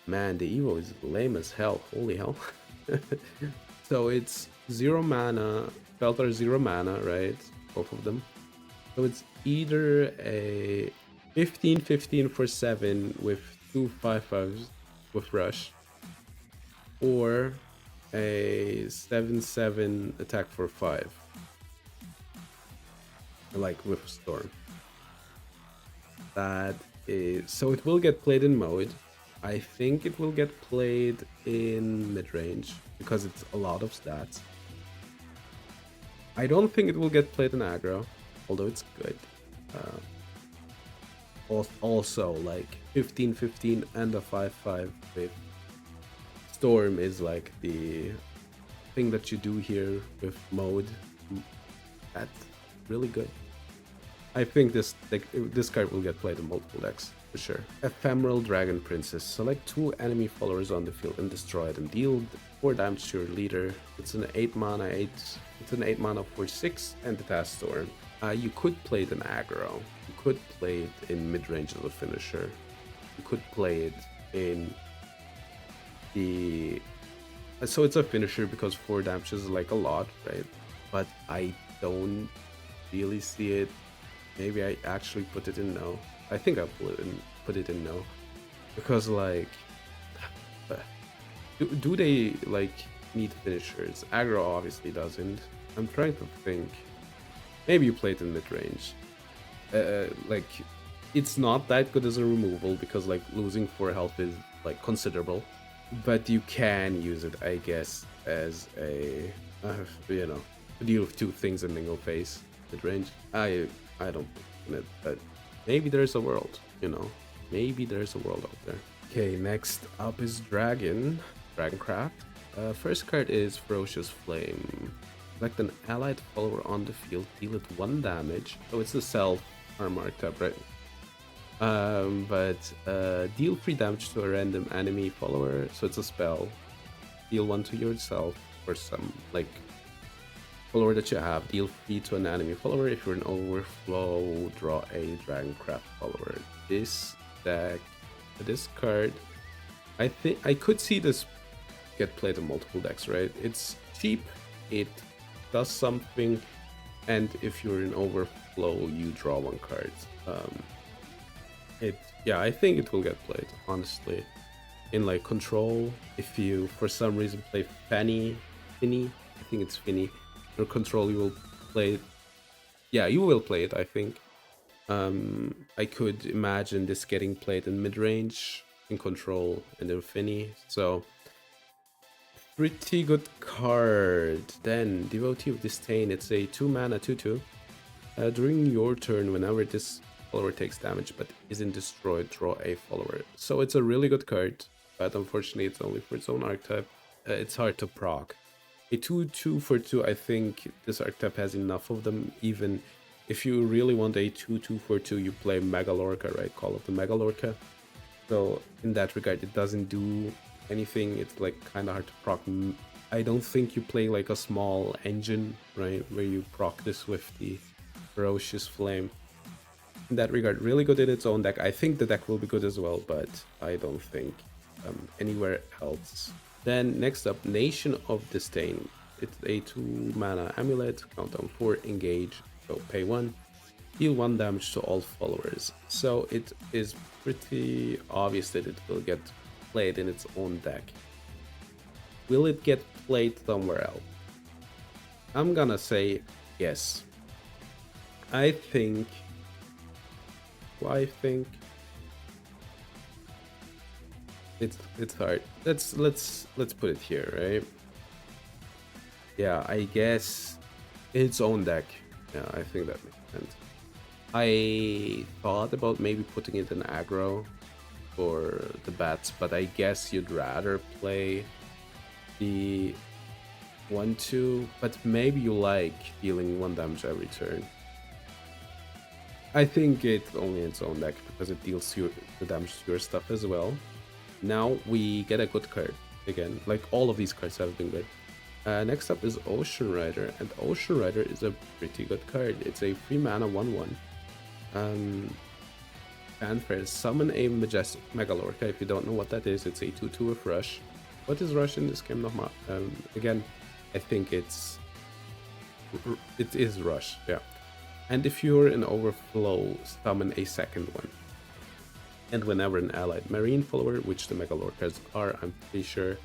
man, the Evo is lame as hell. Holy hell. So it's 0 mana, spells are 0 mana, right? Both of them. So it's either a 15/15 for 7 with 2 5/5s with Rush, or a 7/7 attack for 5, like with Storm. That is, so it will get played in mode. I think it will get played in mid-range because it's a lot of stats. I don't think it will get played in aggro, although it's good. Also, like 15/15 and a 5/5 with Storm is like the thing that you do here with mode. That's really good. I think this card will get played in multiple decks for sure. Ephemeral Dragon Princess. Select 2 enemy followers on the field and destroy them. Deal 4 damage to your leader. It's an 8 mana 4/6, and it has Storm. You could play it in aggro. You could play it in mid-range as a finisher. You could play it in the... So it's a finisher because 4 damage is like a lot, right? But I don't really see it. Maybe I actually put it in no. I think I put it in no. Because like... Do they like need finishers? Aggro obviously doesn't. I'm trying to think. Maybe you play it in mid-range. Like, it's not that good as a removal because like losing 4 health is like considerable. But you can use it, I guess, as a you know, deal with 2 things in single phase mid-range. I don't believe in it, but maybe there's a world, you know. Maybe there's a world out there. Okay, next up is Dragoncraft. First card is Ferocious Flame. Select an allied follower on the field, deal it 1 damage. Oh, it's the self-arm archetype, right? Deal 3 damage to a random enemy follower, so it's a spell. Deal 1 to yourself or some, like, follower that you have. Deal 3 to an enemy follower. If you're an overflow, draw a Dragoncraft follower. This deck, this card, I think I could see this get played in multiple decks, right? It's cheap, it does something, and if you're in overflow, you draw 1 card. Yeah, I think it will get played, honestly. In like control, if you for some reason play Finny, I think it's Finny, or control, you will play it. Yeah, you will play it, I think. I could imagine this getting played in mid-range, in control, and in Finny, so pretty good card. Then Devotee of Disdain, it's a 2 mana 2/2. During your turn, whenever this follower takes damage but isn't destroyed, draw a follower. So it's a really good card, but unfortunately it's only for its own archetype. It's hard to proc. A 2/2 for 2, I think this archetype has enough of them. Even if you really want a 2/2 for 2, you play Megalorca, right? Call of the Megalorca. So in that regard, it doesn't do anything. It's like kind of hard to proc. I don't think you play like a small engine, right, where you proc this with the Ferocious Flame. In that regard, really good in its own deck. I think the deck will be good as well, but I don't think anywhere else. Then next up, Nation of Disdain. It's a 2 mana amulet, countdown 4, engage, so pay 1, deal 1 damage to all followers. So it is pretty obvious that it will get played in its own deck. Will it get played somewhere else? I'm gonna say yes. I think it's hard. Let's put it here, right? Yeah, I guess its own deck. Yeah, I think that makes sense. I thought about maybe putting it in aggro for the bats, but I guess you'd rather play the 1/2, but maybe you like dealing 1 damage every turn. I think it's only its own deck because it deals the damage to your stuff as well. Now we get a good card again. Like all of these cards have been good. Next up is Ocean Rider, and Ocean Rider is a pretty good card. It's a 3 mana 1/1. Fanfare, summon a majestic Megalorca. If you don't know what that is, it's a 2/2 with Rush. What is Rush in this game, Nochmal? Again, I think it is Rush, yeah. And if you're in Overflow, summon a second one. And whenever an allied marine follower, which the Megalorcas are, I'm pretty sure,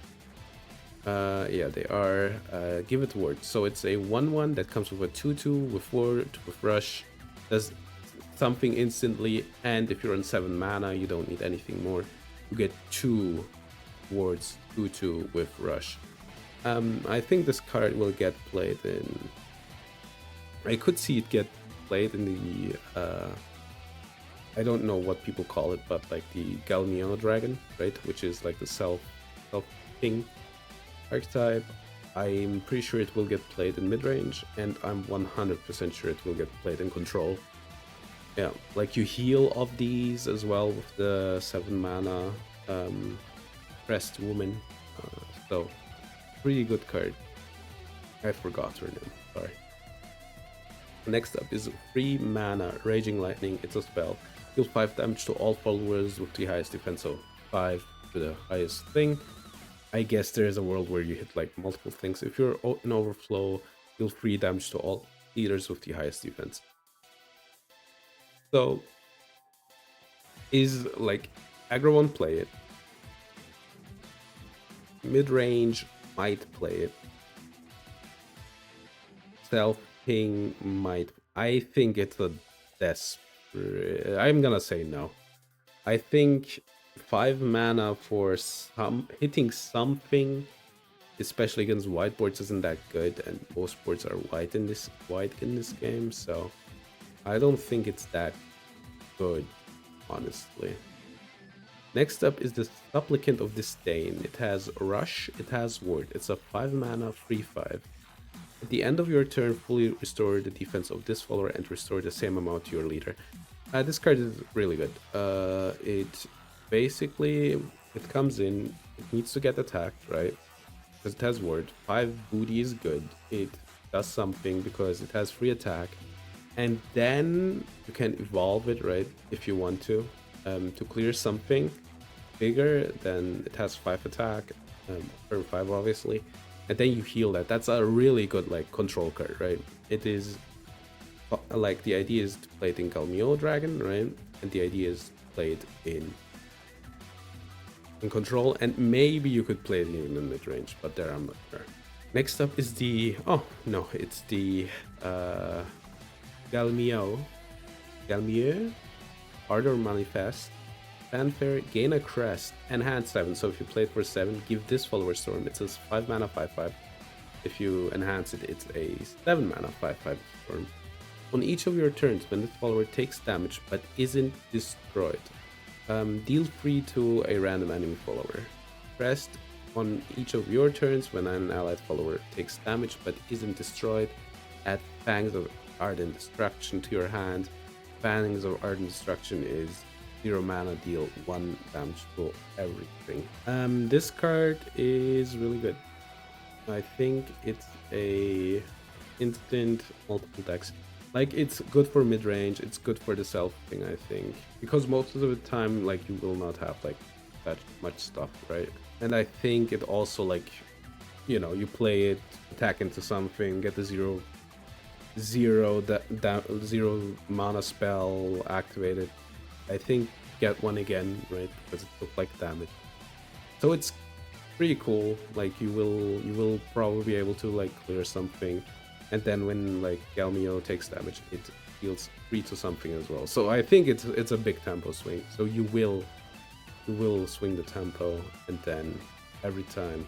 yeah, they are, give it word. So it's a 1/1 that comes with a 2/2 with word, with Rush, does something instantly, and if you're on 7 mana, you don't need anything more. You get 2 words, 2/2 with Rush. I think this card will get played in... I could see it get played in the... I don't know what people call it, but like the Galmio dragon, right? Which is like the self-king archetype. I'm pretty sure it will get played in mid-range, and I'm 100% sure it will get played in control. Yeah, like you heal of these as well with the 7 mana Pressed Woman. So, pretty good card. I forgot her name, sorry. Next up is 3 mana Raging Lightning. It's a spell. Deal 5 damage to all followers with the highest defense, so 5 to the highest thing. I guess there's a world where you hit like multiple things. If you're in Overflow, deal 3 damage to all leaders with the highest defense. So, is like aggro won't play it. Mid-range might play it. Self-ping might. I think it's a desperate. I'm gonna say no. I think 5 mana for hitting something, especially against white boards, isn't that good, and most boards are white in this game, so I don't think it's that good, honestly. Next up is the Supplicant of Disdain. It has Rush, it has Ward. It's a 5 mana 3/5. At the end of your turn, fully restore the defense of this follower and restore the same amount to your leader. This card is really good. It basically, it comes in, it needs to get attacked, right? Because it has Ward. 5 booty is good. It does something because it has free attack. And then you can evolve it, right, if you want to clear something bigger. Then it has 5 attack, or 5 obviously, and then you heal that. That's a really good like control card, right? It is like, the idea is to play it in Galmio Dragon, right? And the idea is played in control, and maybe you could play it even in mid range, but there I'm not sure. Next up is the it's the Galmio Ardor Manifest. Fanfare, gain a crest, enhance 7. So if you play it for 7, give this follower Storm. It says 5 mana 5/5. If you enhance it, it's a 7 mana 5/5 Storm. On each of your turns, when this follower takes damage but isn't destroyed, deal 3 to a random enemy follower. Crest, on each of your turns, when an allied follower takes damage but isn't destroyed, add Fangs of Ardent Destruction to your hand. Fangs of Ardent Destruction is 0 mana, deal 1 damage to everything. This card is really good. I think it's a instant multiple decks. Like, it's good for mid-range, it's good for the self thing, I think. Because most of the time, like, you will not have, like, that much stuff, right? And I think it also, like, you know, you play it, attack into something, get the zero mana spell activated. I think get one again, right? Because it took like damage. So it's pretty cool. Like, you will probably be able to like clear something, and then when like Galmio takes damage, it deals 3 to something as well. So I think it's a big tempo swing. So you will swing the tempo, and then every time.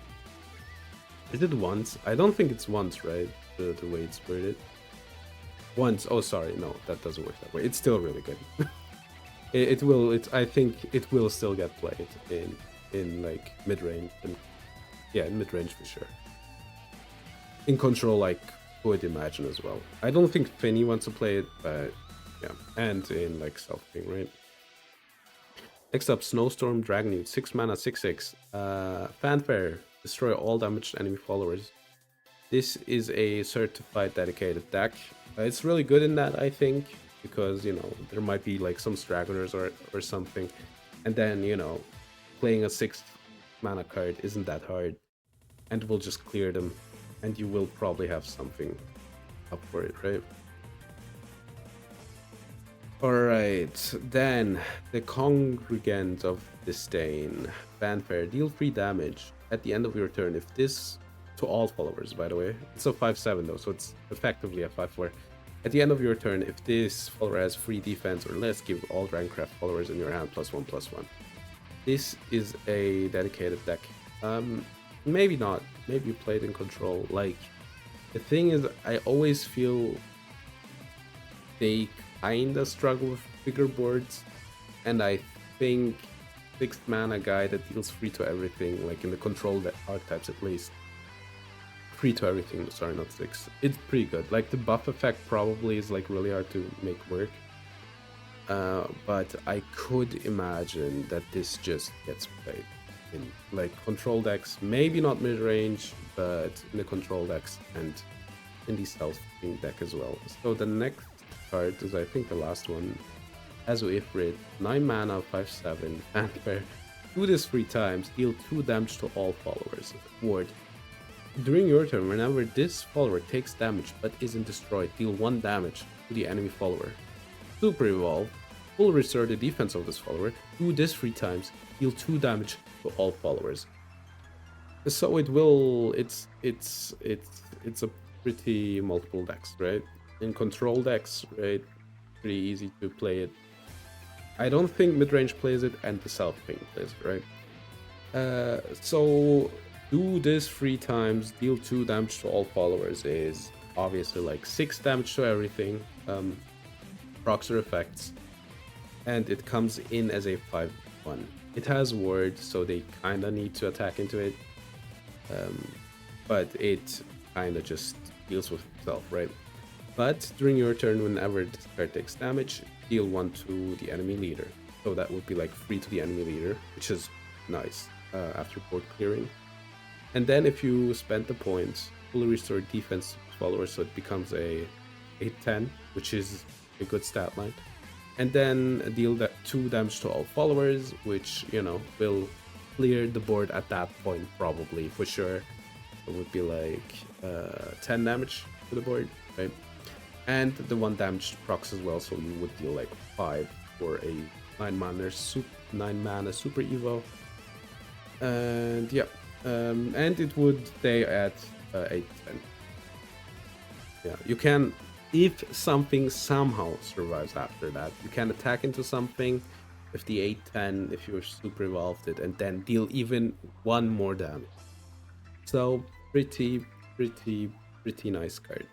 Is it once? I don't think it's once, right? The way it's worded. Once. Oh, sorry. No, that doesn't work that way. It's still really good. I think it will still get played in like mid range, and yeah, in mid range for sure. In control, like, would imagine as well. I don't think Finny wants to play it, but yeah, and in like self thing, right? Next up, Snowstorm Dragonute, 6 mana 6/6. Fanfare, destroy all damaged enemy followers. This is a certified dedicated deck. It's really good in that, I think, because, you know, there might be like some stragglers or something. And then, you know, playing a 6 mana card isn't that hard. And we'll just clear them. And you will probably have something up for it, right? Alright, then the Congregant of Disdain. Fanfare, deal 3 damage at the end of your turn. If this, to all followers, by the way. It's a 5/7 though, so it's effectively a 5/4. At the end of your turn, if this follower has free defense or less, give all Dragoncraft followers in your hand +1/+1. This is a dedicated deck. Maybe not. Maybe you played in control. Like, the thing is, I always feel they kinda struggle with bigger boards, and I think 6 mana guy that deals free to everything, like in the control archetypes at least. Free to everything, sorry, not 6. It's pretty good. Like, the buff effect probably is like really hard to make work. But I could imagine that this just gets played in like control decks, maybe not mid-range, but in the control decks and in the stealth-ing deck as well. So the next card is, I think, the last one. Azu Ifrit, 9 mana, 5/7, Fanfare. Do this 3 times, deal 2 damage to all followers. Ward. During your turn, whenever this follower takes damage but isn't destroyed, deal 1 damage to the enemy follower. Super Evolve will restore the defense of this follower. Do this 3 times, deal 2 damage to all followers. So it will. It's a pretty multiple decks, right? In control decks, right? Pretty easy to play it. I don't think mid-range plays it, and the South-Ping plays it, right? So do this 3 times, deal 2 damage to all followers is obviously like 6 damage to everything, procs or effects, and it comes in as a 5/1. It has ward, so they kinda need to attack into it, but it kinda just deals with itself, right? But during your turn, whenever this card takes damage, deal 1 to the enemy leader. So that would be like 3 to the enemy leader, which is nice after board clearing. And then if you spend the points, fully restore defense to followers, so it becomes a 8/10, which is a good stat line. And then deal that 2 damage to all followers, which, you know, will clear the board at that point, probably, for sure. It would be like 10 damage to the board, right? And the 1 damage procs as well, so you would deal like 5 for a 9 mana super evo. And yeah, and it would stay at 8/10. Yeah, you can, if something somehow survives after that, you can attack into something with the 8/10 if you're super evolved it, and then deal even 1 more damage. So pretty nice card.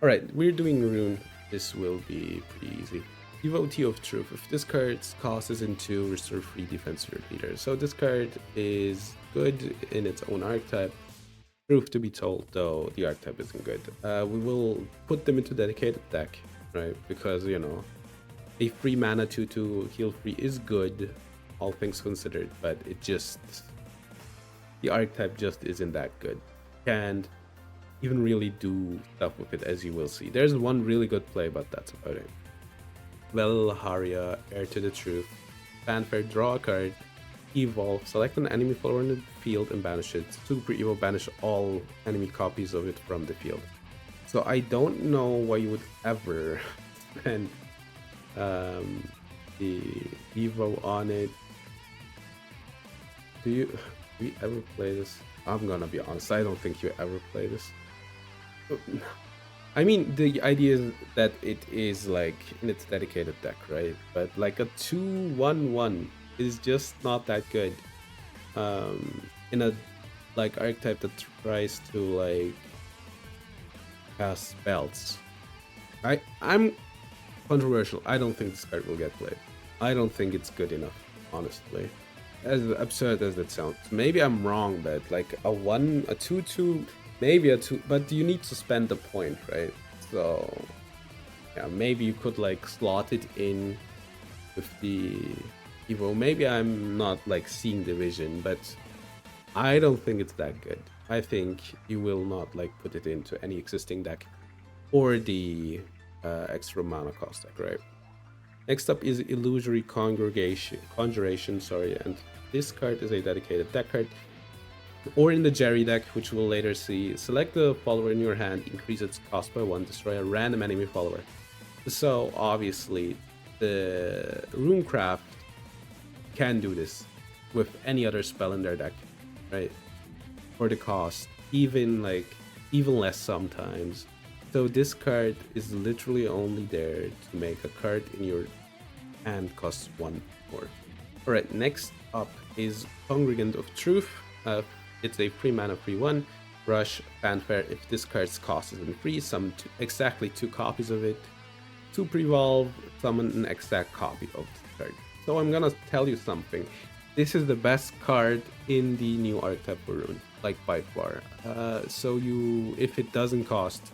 Alright, we're doing Rune. This will be pretty easy. Devotee of Truth. If this card costs into, restore free defense to your leader. So this card is good in its own archetype. Truth to be told, though, the archetype isn't good. We will put them into dedicated deck, right? Because, you know, a free mana 2/2 heal free is good, all things considered, but it just, the archetype just isn't that good. Can't even really do stuff with it, as you will see. There's one really good play, but that's about it. Velharia, Heir to the Truth. Fanfare, draw a card. Evolve, select an enemy follower in the field and banish it. Super Evo, banish all enemy copies of it from the field. So I don't know why you would ever spend the Evo on it. Do you ever play this? I'm gonna be honest, I don't think you ever play this. I mean, the idea is that it is like in its dedicated deck, right? But like a 2/1/1 is just not that good. In a like archetype that tries to like cast spells. I'm controversial. I don't think this card will get played. I don't think it's good enough, honestly. As absurd as that sounds. Maybe I'm wrong, but like a 2/2, maybe a 2, but you need to spend the point, right? So yeah, maybe you could like slot it in with the Evo. Maybe I'm not like seeing the vision, but I don't think it's that good. I think you will not like put it into any existing deck or the extra mana cost deck, right? Next up is Illusory Conjuration, sorry, and this card is a dedicated deck card. Or in the Jerry deck, which we'll later see, select the follower in your hand, increase its cost by 1, destroy a random enemy follower. So obviously, the Runecraft can do this with any other spell in their deck, right? For the cost, even less sometimes. So this card is literally only there to make a card in your hand costs 1 more. Alright, next up is Congregant of Truth. It's a free mana, free 1. Rush, Fanfare. If this card's cost isn't free, summon exactly 2 copies of it. To pre-evolve, summon an exact copy of this card. So I'm gonna tell you something. This is the best card in the new archetype for Rune, like by far. So if it doesn't cost,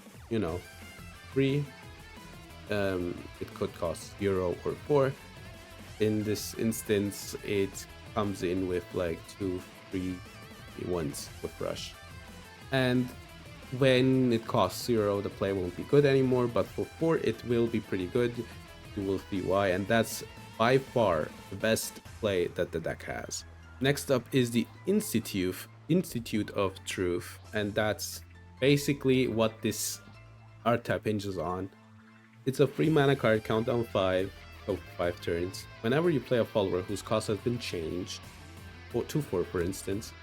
free, it could cost 0 or 4. In this instance, it comes in with like 2 free ones with Rush. And when it costs 0, the play won't be good anymore, but for 4, it will be pretty good. You will see why, and that's by far the best play that the deck has. Next up is the Institute of Truth, and that's basically what this archetype hinges on. It's a free mana card, countdown 5, so 5 turns. Whenever you play a follower whose cost has been changed, to 4 for instance,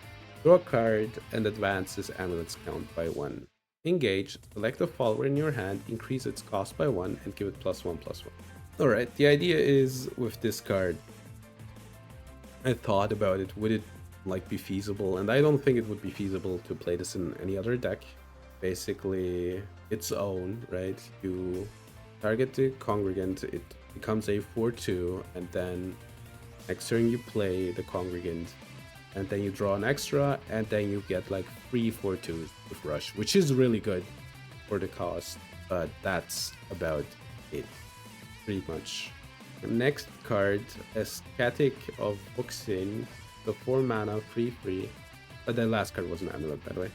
draw a card and advance this amulet's count by 1. Engage, select a follower in your hand, increase its cost by 1, and give it +1/+1. Alright, the idea is with this card, I thought about it, would it be feasible? And I don't think it would be feasible to play this in any other deck. Basically, its own, right? You target the Congregant, it becomes a 4/2, and then next turn you play the Congregant, and then you draw an extra, and then you get like 3 4/2s with Rush, which is really good for the cost, but that's about it, pretty much. Next card, Aesthetic of Buxin, the 4 mana, 3/3. The last card was an amulet, by the way.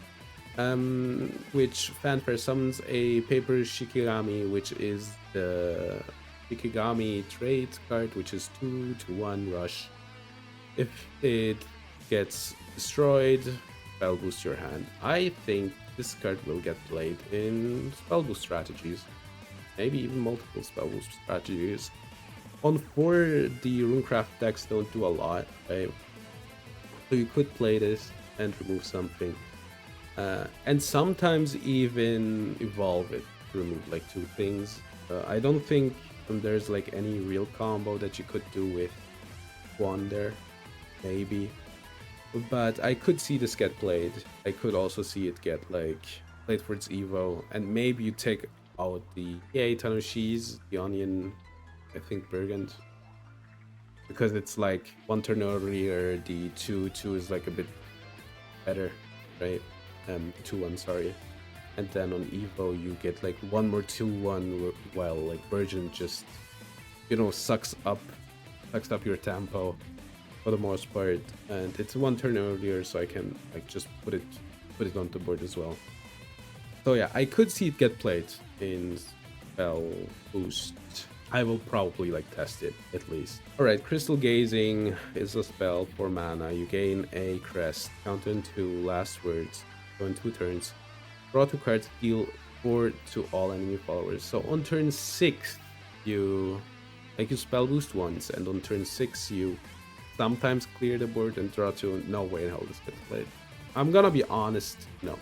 Which Fanfare summons a paper Shikigami, which is the Shikigami trait card, which is 2/1 Rush. If it gets destroyed, spell boost your hand. I think this card will get played in spell boost strategies, maybe even multiple spell boost strategies. On 4, the Runecraft decks don't do a lot, right? So you could play this and remove something, and sometimes even evolve it to remove like 2 things. I don't think there's like any real combo that you could do with 1 there, maybe. But I could see this get played. I could also see it get played for its Evo, and maybe you take out the Tanoshis, the Onion, I think Burgund, because it's like 1 turn earlier, the 2/2 is like a bit better, right? 2/1, sorry. And then on Evo you get like 1 more 2/1, while like Burgund just, sucks up your tempo for the most part, and it's 1 turn earlier, so I can just put it on the board as well. So yeah, I could see it get played in spell boost. I will probably test it at least. Alright, Crystal Gazing is a spell for mana. You gain a crest, counter 2 last words, go in 2 turns. Draw 2 cards, deal 4 to all enemy followers. So on turn 6, you spell boost once, and on turn 6 you sometimes clear the board and draw 2. No way in hell this gets played. I'm gonna be honest, no,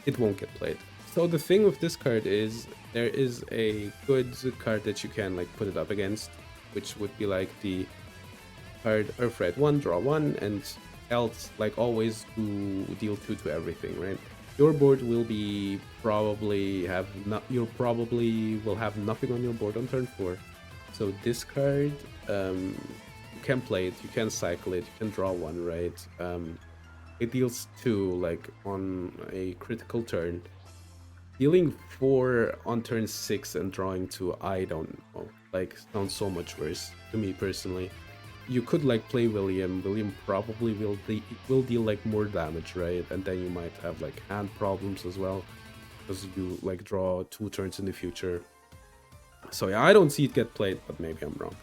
it won't get played. So the thing with this card is there is a good card that you can put it up against, which would be the card Earthred 1, draw 1, and else always to deal 2 to everything, right? Your board will be you probably will have nothing on your board on turn 4. So this card, you can play it, you can cycle it, you can draw 1, right? It deals 2 on a critical turn. Dealing 4 on turn 6 and drawing 2, I don't know, sounds so much worse to me personally. You could play William. William probably will deal more damage, right? And then you might have hand problems as well, because you draw 2 turns in the future. So yeah, I don't see it get played, but maybe I'm wrong.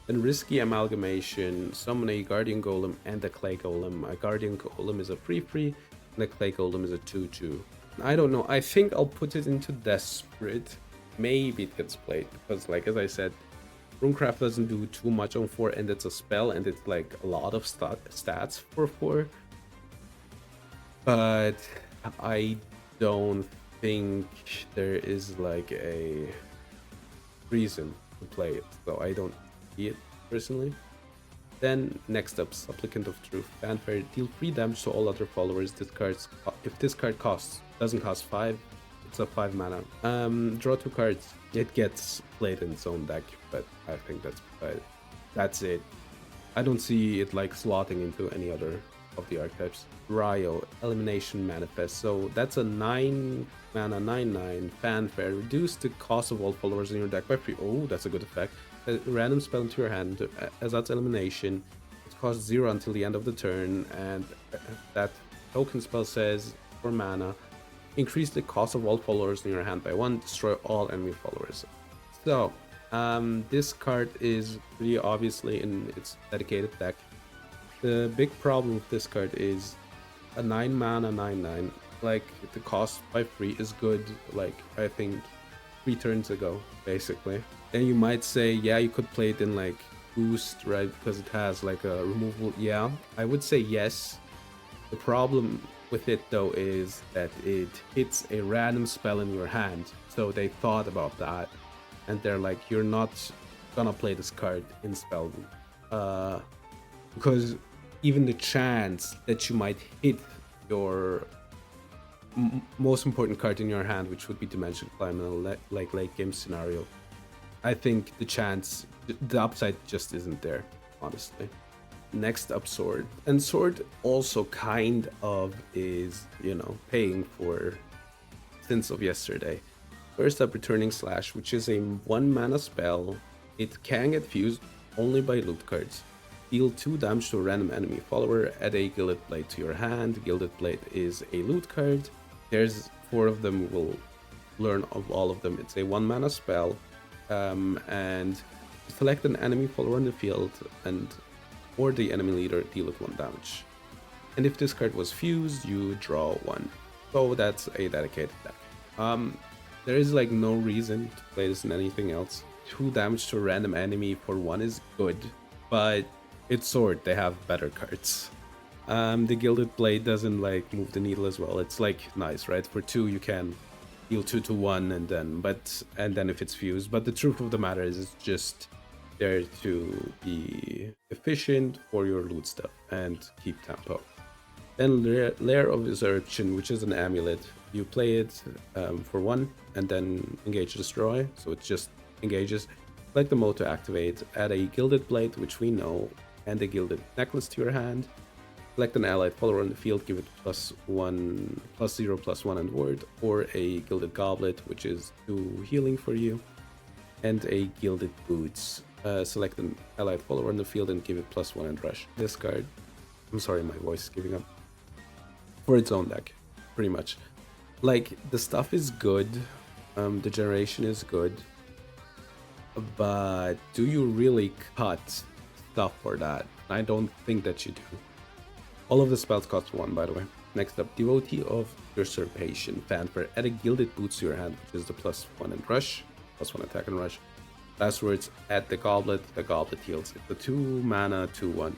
Then Risky Amalgamation, summon a Guardian Golem and a Clay Golem. A Guardian Golem is a 3/3, and a Clay Golem is a 2/2. I don't know, I think I'll put it into Desperate. Maybe it gets played, because like as I said, Runecraft doesn't do too much on 4, and it's a spell, and it's like a lot of stats for 4. But I don't think there is like a reason to play it, so I don't see it personally. Then next up, Supplicant of Truth. Fanfare, deal 3 damage to all other followers. If this card doesn't cost 5, it's a 5 mana. Draw 2 cards. It gets played in its own deck, but I think that's it. I don't see it like slotting into any other of the archetypes. Ryo, Elimination Manifest. So that's a 9 mana 9/9 Fanfare. Reduce the cost of all followers in your deck by 3. Oh, that's a good effect. A random spell into your hand, as that's elimination. It costs 0 until the end of the turn, and that token spell says, for mana, increase the cost of all followers in your hand by 1, destroy all enemy followers. So, this card is pretty obviously in its dedicated deck. The big problem with this card is a 9 mana 9/9. Like, the cost by 3 is good, like, I think 3 turns ago, basically. Then you might say, yeah, you could play it in like boost, right? Because it has like a removal. Yeah, I would say yes. The problem with it though is that it hits a random spell in your hand. So they thought about that, and they're like, you're not gonna play this card in spell because even the chance that you might hit your most important card in your hand, which would be Dimension Climb in a like late game scenario, I think the upside just isn't there, honestly. Next up, Sword. And Sword also kind of is, paying for Sins of Yesterday. First up, Returning Slash, which is a 1 mana spell. It can get fused only by loot cards. Deal 2 damage to a random enemy follower, add a Gilded Blade to your hand. Gilded Blade is a loot card. There's 4 of them, we'll learn of all of them. It's a 1 mana spell. And select an enemy follower on the field or the enemy leader, deal it 1 damage. And if this card was fused, you draw 1. So that's a dedicated deck. There is like no reason to play this in anything else. 2 damage to a random enemy for 1 is good, but it's Sword, they have better cards. The Gilded Blade doesn't like move the needle as well. It's like nice, right? For 2 you can deal 2 to 1 and then if it's fused. But the truth of the matter is it's just there to be efficient for your loot stuff and keep tempo. Then Lair of Resurrection, which is an amulet. You play it for 1 and then engage destroy. So it just engages. Select the mode to activate. Add a Gilded Blade, which we know, and a Gilded Necklace to your hand. Select an allied follower on the field, give it +1, +0/+1 and ward, or a Gilded Goblet, which is 2 healing for you, and a Gilded Boots. Select an allied follower on the field and give it +1 and rush. This card, I'm sorry, my voice is giving up, for its own deck, pretty much. Like, the stuff is good, the generation is good, but do you really cut stuff for that? I don't think that you do. All of the spells cost 1, by the way. Next up, Devotee of Usurpation. Fanfare, add a Gilded Boots to your hand, which is the +1 and rush, +1 attack and rush. Last words, add the Goblet heals. It's a 2 mana 2/1.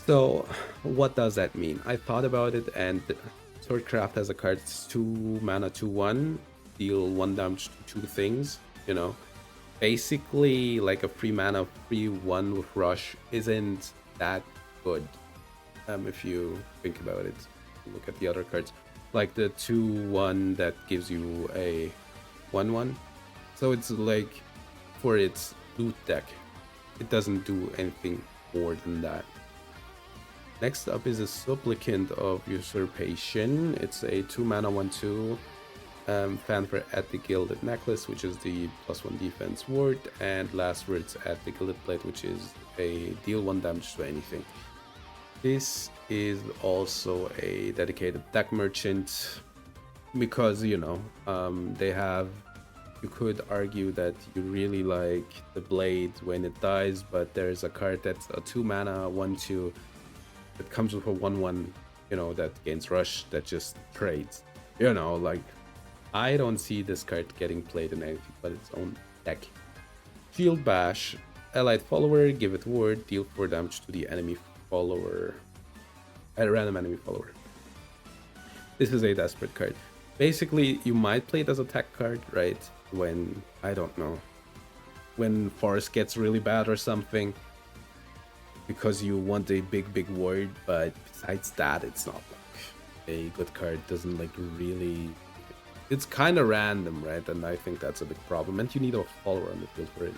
So, what does that mean? I thought about it, and Swordcraft has a card, it's 2 mana 2/1, deal 1 damage to 2 things, Basically, like a 3 mana 3/1 with rush isn't that good. If you think about it, look at the other cards, like the 2/1 that gives you a 1/1. So it's like, for its loot deck, it doesn't do anything more than that. Next up is a Supplicant of Usurpation. It's a 2 mana 1/2. Fanfare at the Gilded Necklace, which is the +1 defense ward, and last words at the Gilded Blade, which is a deal 1 damage to anything. This is also a dedicated deck merchant because they have you could argue that you really like the blade when it dies, but there's a card that's a 2 mana 1/2 that comes with a 1/1, you know, that gains rush, that just trades. You know, like, I don't see this card getting played in anything but its own deck. Shield Bash, allied follower, give it ward, deal 4 damage to the enemy follower, a random enemy follower. This is a desperate card. Basically, you might play it as a tech card, right? When, I don't know, when Forest gets really bad or something, because you want a big ward, but besides that, it's not like a good card. Doesn't like really, it's kind of random, right? And I think that's a big problem, and you need a follower on the field for it.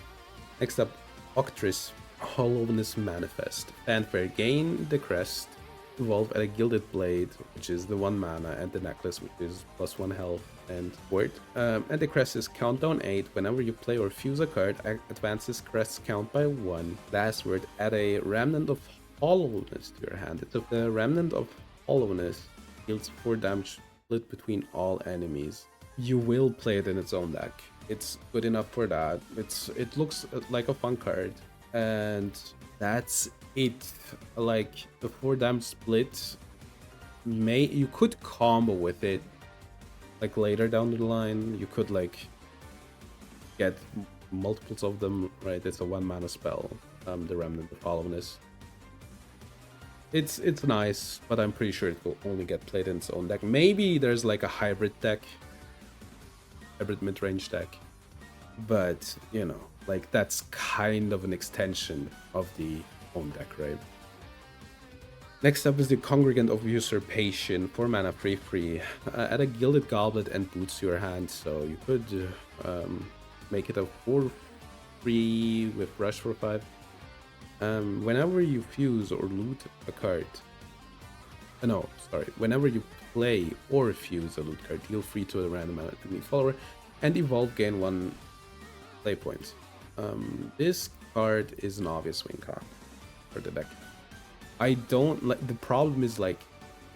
Next up, Octris, Hollowness Manifest. Fanfare, gain the crest, evolve at a Gilded Blade, which is the 1 mana, and the necklace, which is +1 health and ward. And the crest is countdown 8. Whenever you play or fuse a card, advances crest's count by 1. Last word, add a Remnant of Hollowness to your hand. The Remnant of Hollowness deals 4 damage split between all enemies. You will play it in its own deck. It's good enough for that. It looks like a fun card, and that's it. Like, the 4 damage split, you could combo with it like later down the line. You could like get multiples of them, right? It's a 1 mana spell, the Remnant of Hollowness. It's nice, but I'm pretty sure it will only get played in its own deck. Maybe there's like a hybrid mid-range deck, but you know, like, that's kind of an extension of the home deck, right? Next up is the Congregant of Usurpation, 4 mana 3/3. Add a Gilded Goblet and boots to your hand, so you could make it a 4/3 with rush for 5. Whenever you fuse or loot a card, whenever you play or fuse a loot card, deal 3 to a random enemy follower, and evolve, gain 1 play point. This card is an obvious win card for the deck. I don't like, the problem is, like,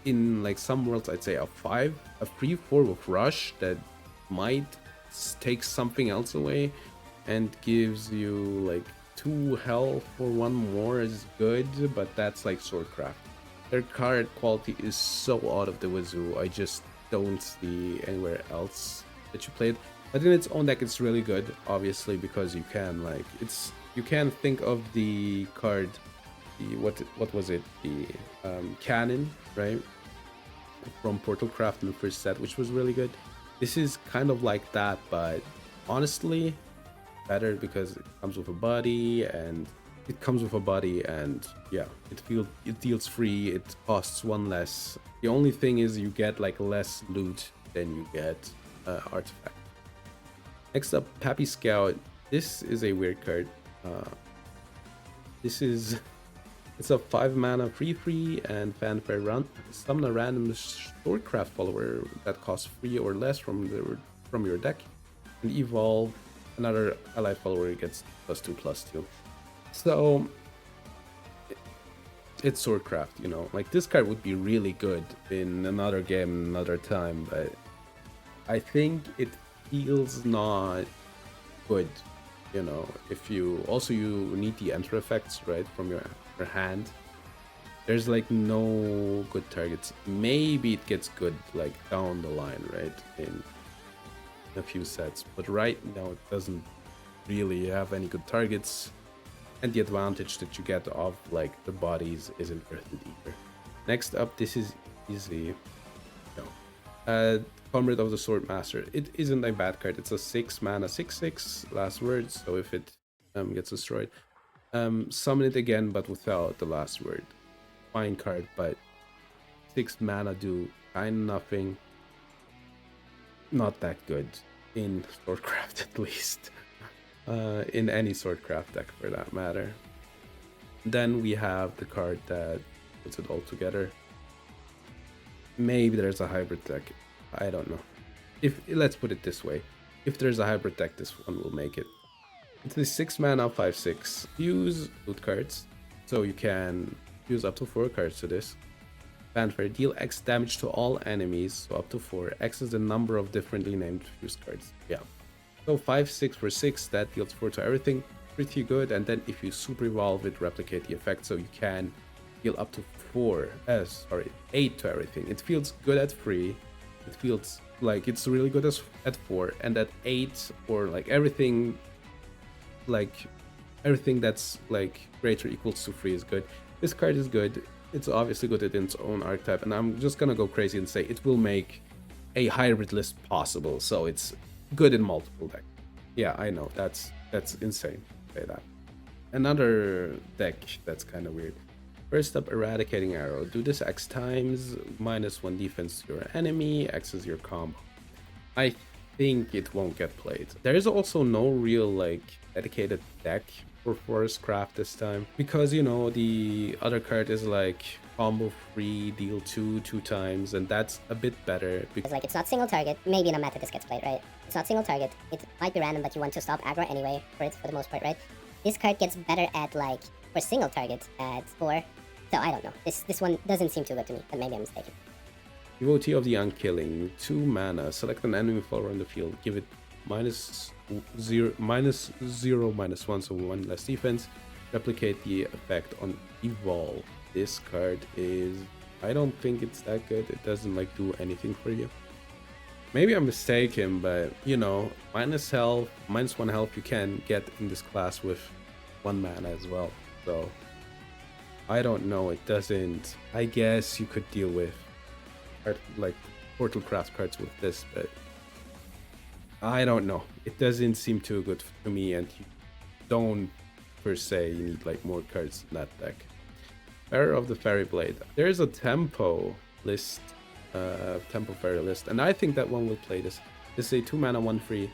in like some worlds, I'd say a 3/4 with rush that might take something else away and gives you like 2 health for 1 more is good, but that's like Swordcraft. Their card quality is so out of the wazoo. I just don't see anywhere else that you play it. But in its own deck, it's really good, obviously, because you can like, you can think of the card, what was it, the cannon, right, from Portalcraft in the first set, which was really good. This is kind of like that, but honestly better, because it comes with a body, and yeah, it deals 3, it costs 1 less. The only thing is you get like less loot than you get artifact. Next up, Pappy Scout. This is a weird card. It's a 5 mana 3/3 and fanfare run. Summon a random Swordcraft follower that costs 3 or less from your deck, and evolve another allied follower gets +2/+2. So it's Swordcraft, you know. Like, this card would be really good in another game, another time, but I think it feels not good, you know. If you need the enter effects, right, from your hand. There's like no good targets. Maybe it gets good like down the line, right, in a few sets, but right now it doesn't really have any good targets, and the advantage that you get off like the bodies isn't worth it either. Next up, this is easy. Comrade of the Swordmaster. It isn't a bad card. It's a 6 mana 6/6 last word, so if it gets destroyed, summon it again, but without the last word. Fine card, but 6 mana do kind of nothing. Not that good in Swordcraft, at least. In any Swordcraft deck for that matter. Then we have the card that puts it all together. Maybe there's a hybrid deck. I don't know. Let's put it this way. If there's a hybrid deck, this one will make it. It's a 6 mana 5/6. Use loot cards, so you can use up to 4 cards to this. Fanfare, deal X damage to all enemies, so up to 4. X is the number of differently named fuse cards. Yeah. So 5/6 for 6, that deals 4 to everything, pretty good. And then if you super evolve it, replicate the effect, so you can deal up to 8 to everything. It feels good at 3. It feels like it's really good at 4, and at 8, or like everything that's like greater equals to 3 is good. This card is good. It's obviously good in its own archetype, and I'm just gonna go crazy and say it will make a hybrid list possible, so it's good in multiple decks. Yeah, I know, that's insane to say that. Another deck that's kind of weird. First up, Eradicating Arrow. Do this X times, -1 defense to your enemy, X is your combo. I think it won't get played. There is also no real like dedicated deck for Forestcraft this time, because you know the other card is like combo free, deal 2 times, and that's a bit better because Like, it's not single target. Maybe in a meta this gets played, right? It's not single target. It might be random, but you want to stop aggro anyway for the most part, right? This card gets better at like for single target at 4. So I don't know. This one doesn't seem too good to me, but maybe I'm mistaken. Devotee of the Unkilling, 2 mana. Select an enemy follower on the field. Give it -0, -1, so 1 less defense. Replicate the effect on evolve. This card is, I don't think it's that good. It doesn't like do anything for you. Maybe I'm mistaken, but you know, -1 health you can get in this class with 1 mana as well. So I don't know, it doesn't. I guess you could deal with like Portalcraft cards with this, but I don't know. It doesn't seem too good to me, and you don't per se you need like more cards in that deck. Bearer of the Fairy Blade. There's a tempo list, tempo fairy list, and I think that one will play this. This is a 2 mana 1/3.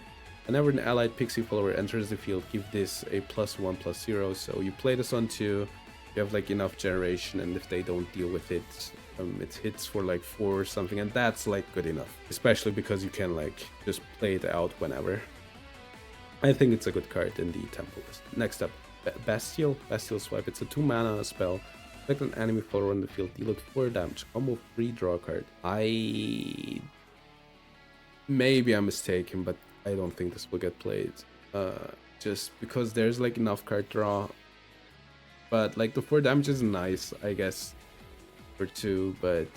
Whenever an allied pixie follower enters the field, give this a +1/+0. So you play this on 2. You have like enough generation, and if they don't deal with it, it hits for like 4 or something, and that's like good enough, especially because you can like just play it out whenever. I think it's a good card in the tempo list. Next up, Bestial Swipe. It's a 2 mana spell. Select an enemy follower on the field, deal it 4 damage, combo free, draw a card. Maybe I'm mistaken, but I don't think this will get played, just because there's like enough card draw. But like the 4 damage is nice, I guess, for 2, but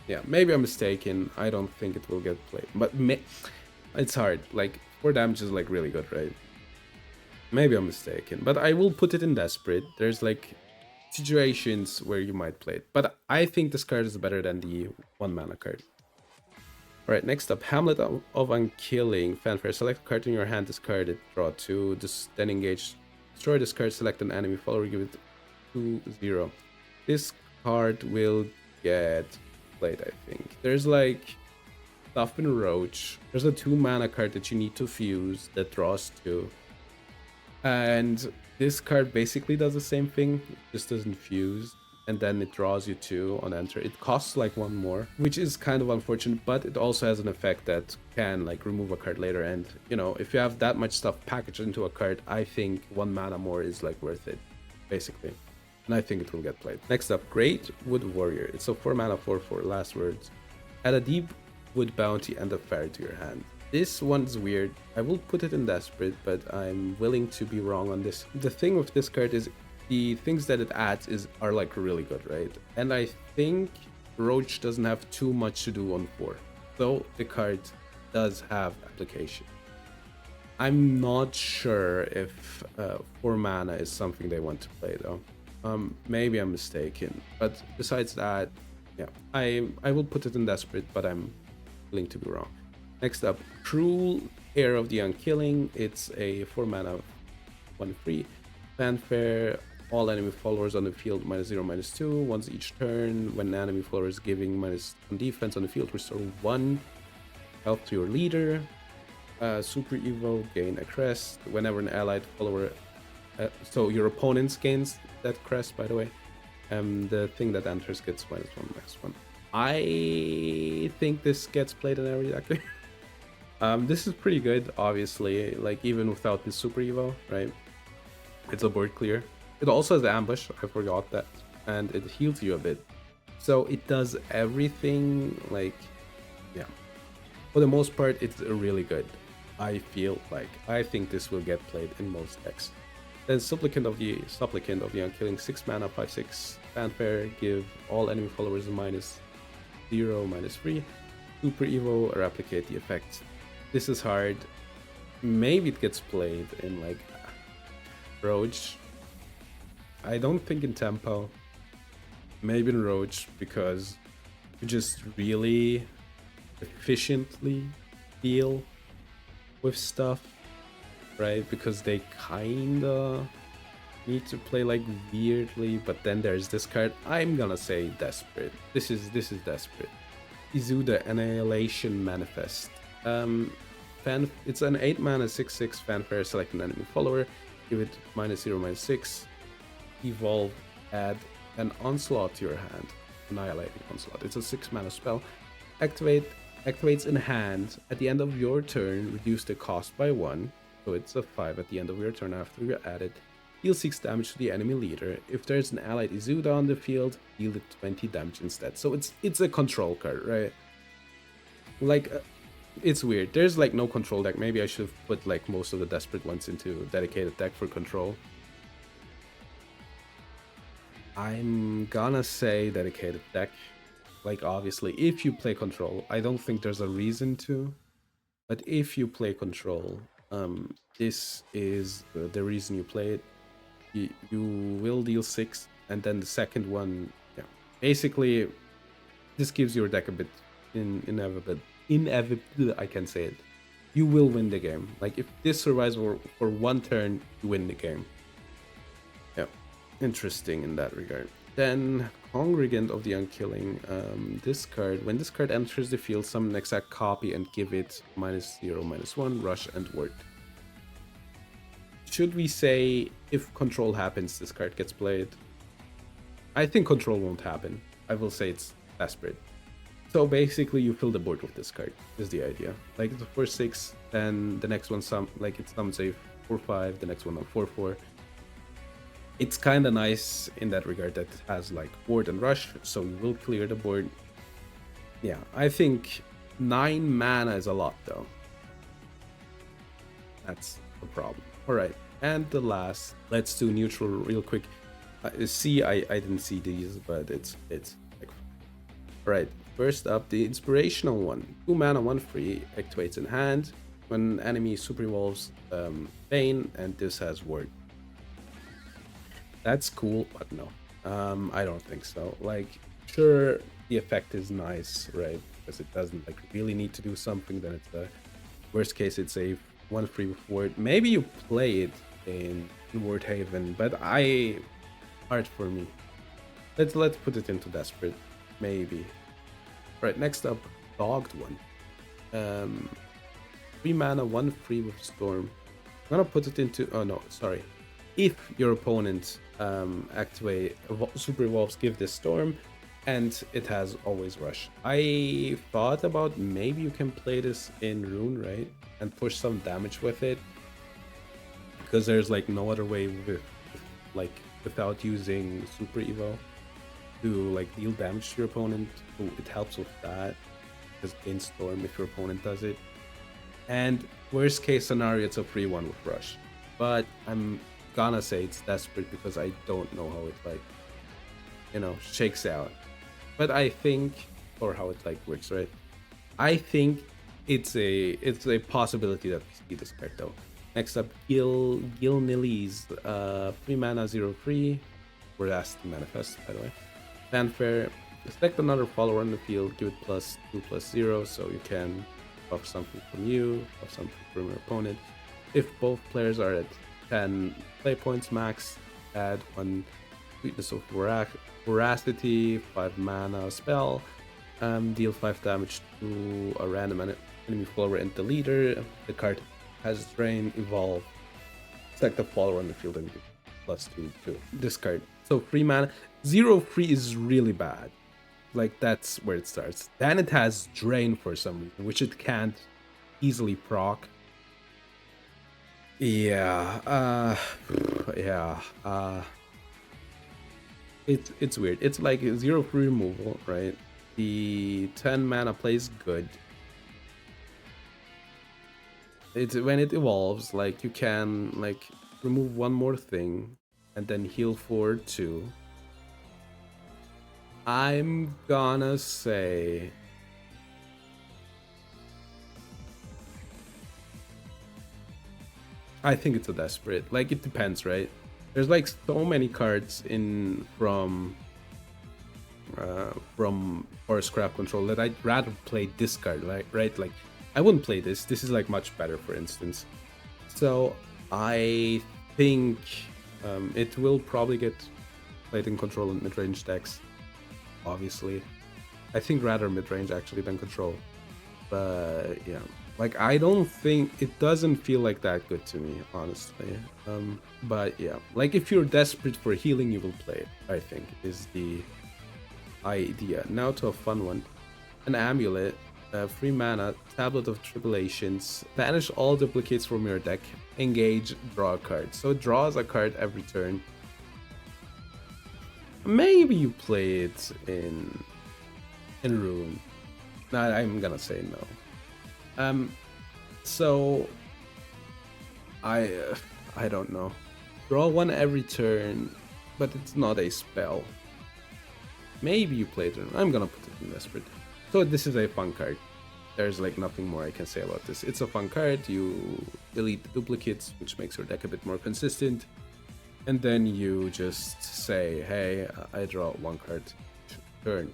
yeah, maybe I'm mistaken. I don't think it will get played, but it's hard. Like 4 damage is like really good, right? Maybe I'm mistaken, but I will put it in Desperate. There's like situations where you might play it, but I think this card is better than the 1 mana card. Alright, next up, Hamlet of Unkilling. Fanfare. Select a card in your hand, discard it, draw 2, then engage. Destroy this card, select an enemy follower, give it 2/0. This card will get played, I think. There's like stuff in Roach. There's a 2 mana card that you need to fuse that draws 2. And this card basically does the same thing, it just doesn't fuse, and then it draws you 2 on enter. It costs like 1 more, which is kind of unfortunate, but it also has an effect that can like remove a card later, and you know, if you have that much stuff packaged into a card, I think 1 mana more is like worth it, basically. And I think it will get played. Next up, Great Wood Warrior. It's a 4 mana 4/4, last words. Add a deep wood bounty and a fairy to your hand. This one's weird. I will put it in Desperate, but I'm willing to be wrong on this. The thing with this card is the things that it adds are like really good, right? And I think Roach doesn't have too much to do on 4, though the card does have application. I'm not sure if 4 mana is something they want to play though. Maybe I'm mistaken, but besides that, yeah, I will put it in Desperate, but I'm willing to be wrong. Next up, Cruel Heir of the Unkilling. It's a 4 mana 1/3. Fanfare. All enemy followers on the field -0/-2 once each turn. When an enemy follower is giving -1 defense on the field, restore 1 health to your leader. Super Evo, gain a crest. Whenever an allied follower, so your opponents gains that crest, by the way. The thing that enters gets -1/-1. I think this gets played in every deck. This is pretty good, obviously, like even without the Super Evo, right? It's a board clear. It also has the ambush, I forgot that, and it heals you a bit. So it does everything, like, yeah. For the most part, it's really good. I think this will get played in most decks. Then Supplicant of the Unkilling, 6 mana, 5/6 fanfare, give all enemy followers a -0, -3. Super Evo, replicate the effect. This is hard. Maybe it gets played in like Roach. I don't think in Tempo. Maybe in Roach, because you just really efficiently deal with stuff, right? Because they kinda need to play like weirdly, but then there's this card. I'm gonna say Desperate. This is Desperate. Izuda, Annihilation Manifest. It's an 8 mana 6/6 fanfare, select an enemy follower, give it -0, -6. Evolve, add an Onslaught to your hand. Annihilating Onslaught. It's a 6 mana spell. Activates in hand. At the end of your turn, reduce the cost by 1. So it's a 5 at the end of your turn after you add it. Deal 6 damage to the enemy leader. If there's an allied Izuda on the field, deal it 20 damage instead. So it's a control card, right? Like, it's weird. There's like no control deck. Maybe I should have put like most of the Desperate ones into dedicated deck for control. I'm gonna say dedicated deck. Like, obviously, if you play control, I don't think there's a reason to, but if you play control, this is the reason you play it. You will deal 6, and then the second one, yeah, basically, this gives your deck a bit inevitable. I can say it. You will win the game. Like, if this survives for one turn, you win the game. Yeah, interesting in that regard. Then Congregant of the Unkilling. This card, when this card enters the field, summon an exact copy and give it -0, -1, rush and word. Should we say if control happens, this card gets played? I think control won't happen. I will say it's Desperate. So basically, you fill the board with this card, is the idea. Like, the first 6, then the next one, it summons a 4/5, the next one a 4/4. It's kind of nice in that regard that it has like ward and rush, so you will clear the board. Yeah, I think 9 mana is a lot though. That's the problem. All right, and the last, let's do neutral real quick. I didn't see these, but it's like, all right. First up, the inspirational one. 2 mana, 1/3, activates in hand. When enemy super evolves, Bane, and this has word. That's cool, but no. I don't think so. Like, sure, the effect is nice, right? Because it doesn't like really need to do something. Then it's the worst case. It's a 1/3 with word. Maybe you play it in Word Haven, but hard for me. Let's put it into Desperate, maybe. Right, next up, Dogged one. 3 mana, 1/3 with Storm. I'm gonna put it into. Oh no, sorry. If your opponent activate super evolves, give this Storm, and it has always rush. I thought about maybe you can play this in Rune, right, and push some damage with it, because there's like no other way without using super evo to like deal damage to your opponent. So it helps with that, because gain Storm if your opponent does it. And worst case scenario, it's a 3/1 with rush. But I'm gonna say it's Desperate because I don't know how it shakes out. But I think, or how it like works, right? I think it's a possibility that we see this card though. Next up, Gil Nilly's 3 mana 0/3. We're asked to manifest, by the way. Fanfare. Select another follower on the field, give it +2/+0, so you can buff something from you, buff something from your opponent. If both players are at 10 play points max, add 1 Sweetness of Voracity, 5 mana spell, deal 5 damage to a random enemy follower and the leader. The card has Drain, Evolve. Select the follower on the field and give +2/2. This card. So 3 mana. 0/3 is really bad. Like, that's where it starts. Then it has Drain for some reason, which it can't easily proc. Yeah, it's weird. It's like 0/3 removal, right? The 10 mana plays good. It's when it evolves, like you can like remove one more thing and then heal for 2. I'm gonna say I think it's a desperate. Like it depends, right? There's like so many cards in from Forestcraft control that I'd rather play this card, like right? Like I wouldn't play this. This is like much better, for instance. So I think it will probably get played in control and mid-range decks. Obviously, I think rather mid-range actually than control. But yeah, like I don't think it doesn't feel like that good to me, honestly. But yeah, like if you're desperate for healing, you will play it. I think is the idea. Now to a fun one, an amulet, 3 mana, Tablet of Tribulations, banish all duplicates from your deck, engage, draw a card. So it draws a card every turn. Maybe you play it in Rune. No, I'm gonna say no. So I don't know. Draw 1 every turn, but it's not a spell. Maybe you play it. I'm gonna put it in desperate. So this is a fun card. There's like nothing more I can say about this. It's a fun card. You delete the duplicates, which makes your deck a bit more consistent. And then you just say, hey, I draw 1 card each turn.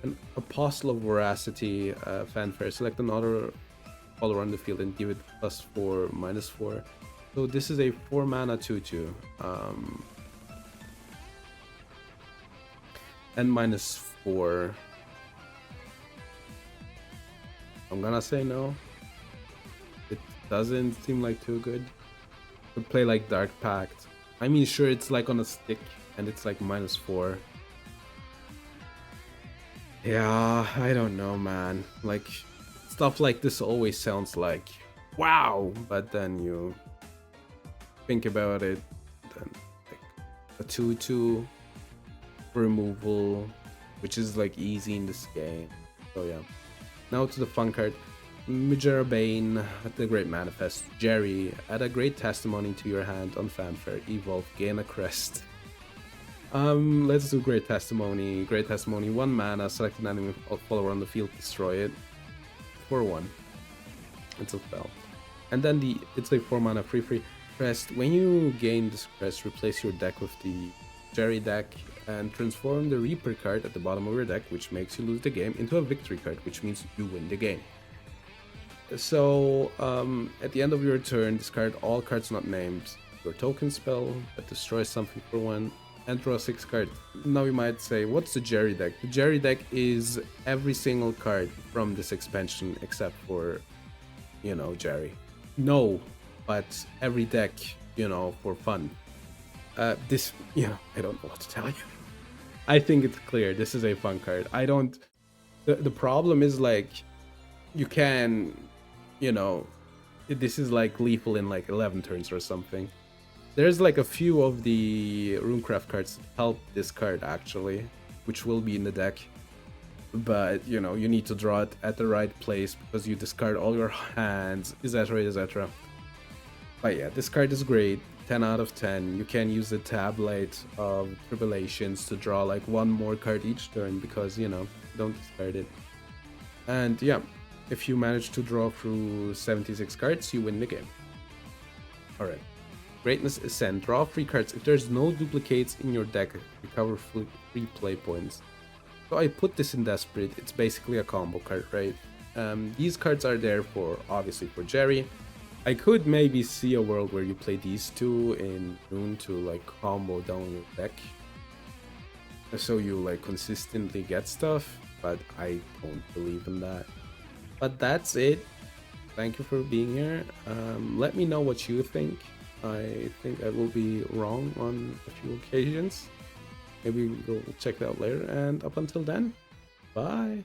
An Apostle of Veracity, Fanfare. Select another color on the field and give it +4, -4. So this is a 4 mana 2/2. And -4. I'm gonna say no. It doesn't seem like too good. Could play like Dark Pact. I mean, sure, it's like on a stick and it's like -4. Yeah, I don't know, man. Like, stuff like this always sounds like, wow, but then you think about it, then like a 2/2 removal, which is like easy in this game. So yeah. Now to the fun card. Majora Bane, the Great Manifest. Jerry, add a Great Testimony to your hand on Fanfare. Evolve, gain a crest. Let's do Great Testimony. Great Testimony, 1 mana, select an enemy follower on the field, destroy it. For 1. It's a spell. And then it's a 4 mana free crest. When you gain this crest, replace your deck with the Jerry deck and transform the Reaper card at the bottom of your deck, which makes you lose the game, into a victory card, which means you win the game. So at the end of your turn, discard all cards not named, your token spell that destroys something for 1, and draw 6 cards. Now you might say, what's the Jerry deck? The Jerry deck is every single card from this expansion except for, you know, Jerry. No, but every deck, you know, for fun. This, you know, I don't know what to tell you. I think it's clear. This is a fun card. I don't... The problem is, like, you can, you know, this is, like, lethal in, like, 11 turns or something. There's, like, a few of the Runecraft cards that help this card, actually, which will be in the deck. But, you know, you need to draw it at the right place because you discard all your hands, etc., etc. But yeah, this card is great. 10 out of 10. You can use the Tablet of Tribulations to draw like 1 more card each turn because, you know, don't discard it. And yeah, if you manage to draw through 76 cards, you win the game. Alright. Greatness Ascent. Draw 3 cards. If there's no duplicates in your deck, recover 3 play points. So I put this in Desperate. It's basically a combo card, right? These cards are there for, obviously, for Jerry. I could maybe see a world where you play these 2 in Rune to like combo down your deck, so you like consistently get stuff, but I don't believe in that. But that's it. Thank you for being here. Let me know what you think. I think I will be wrong on a few occasions. Maybe we'll check that out later, and up until then, bye.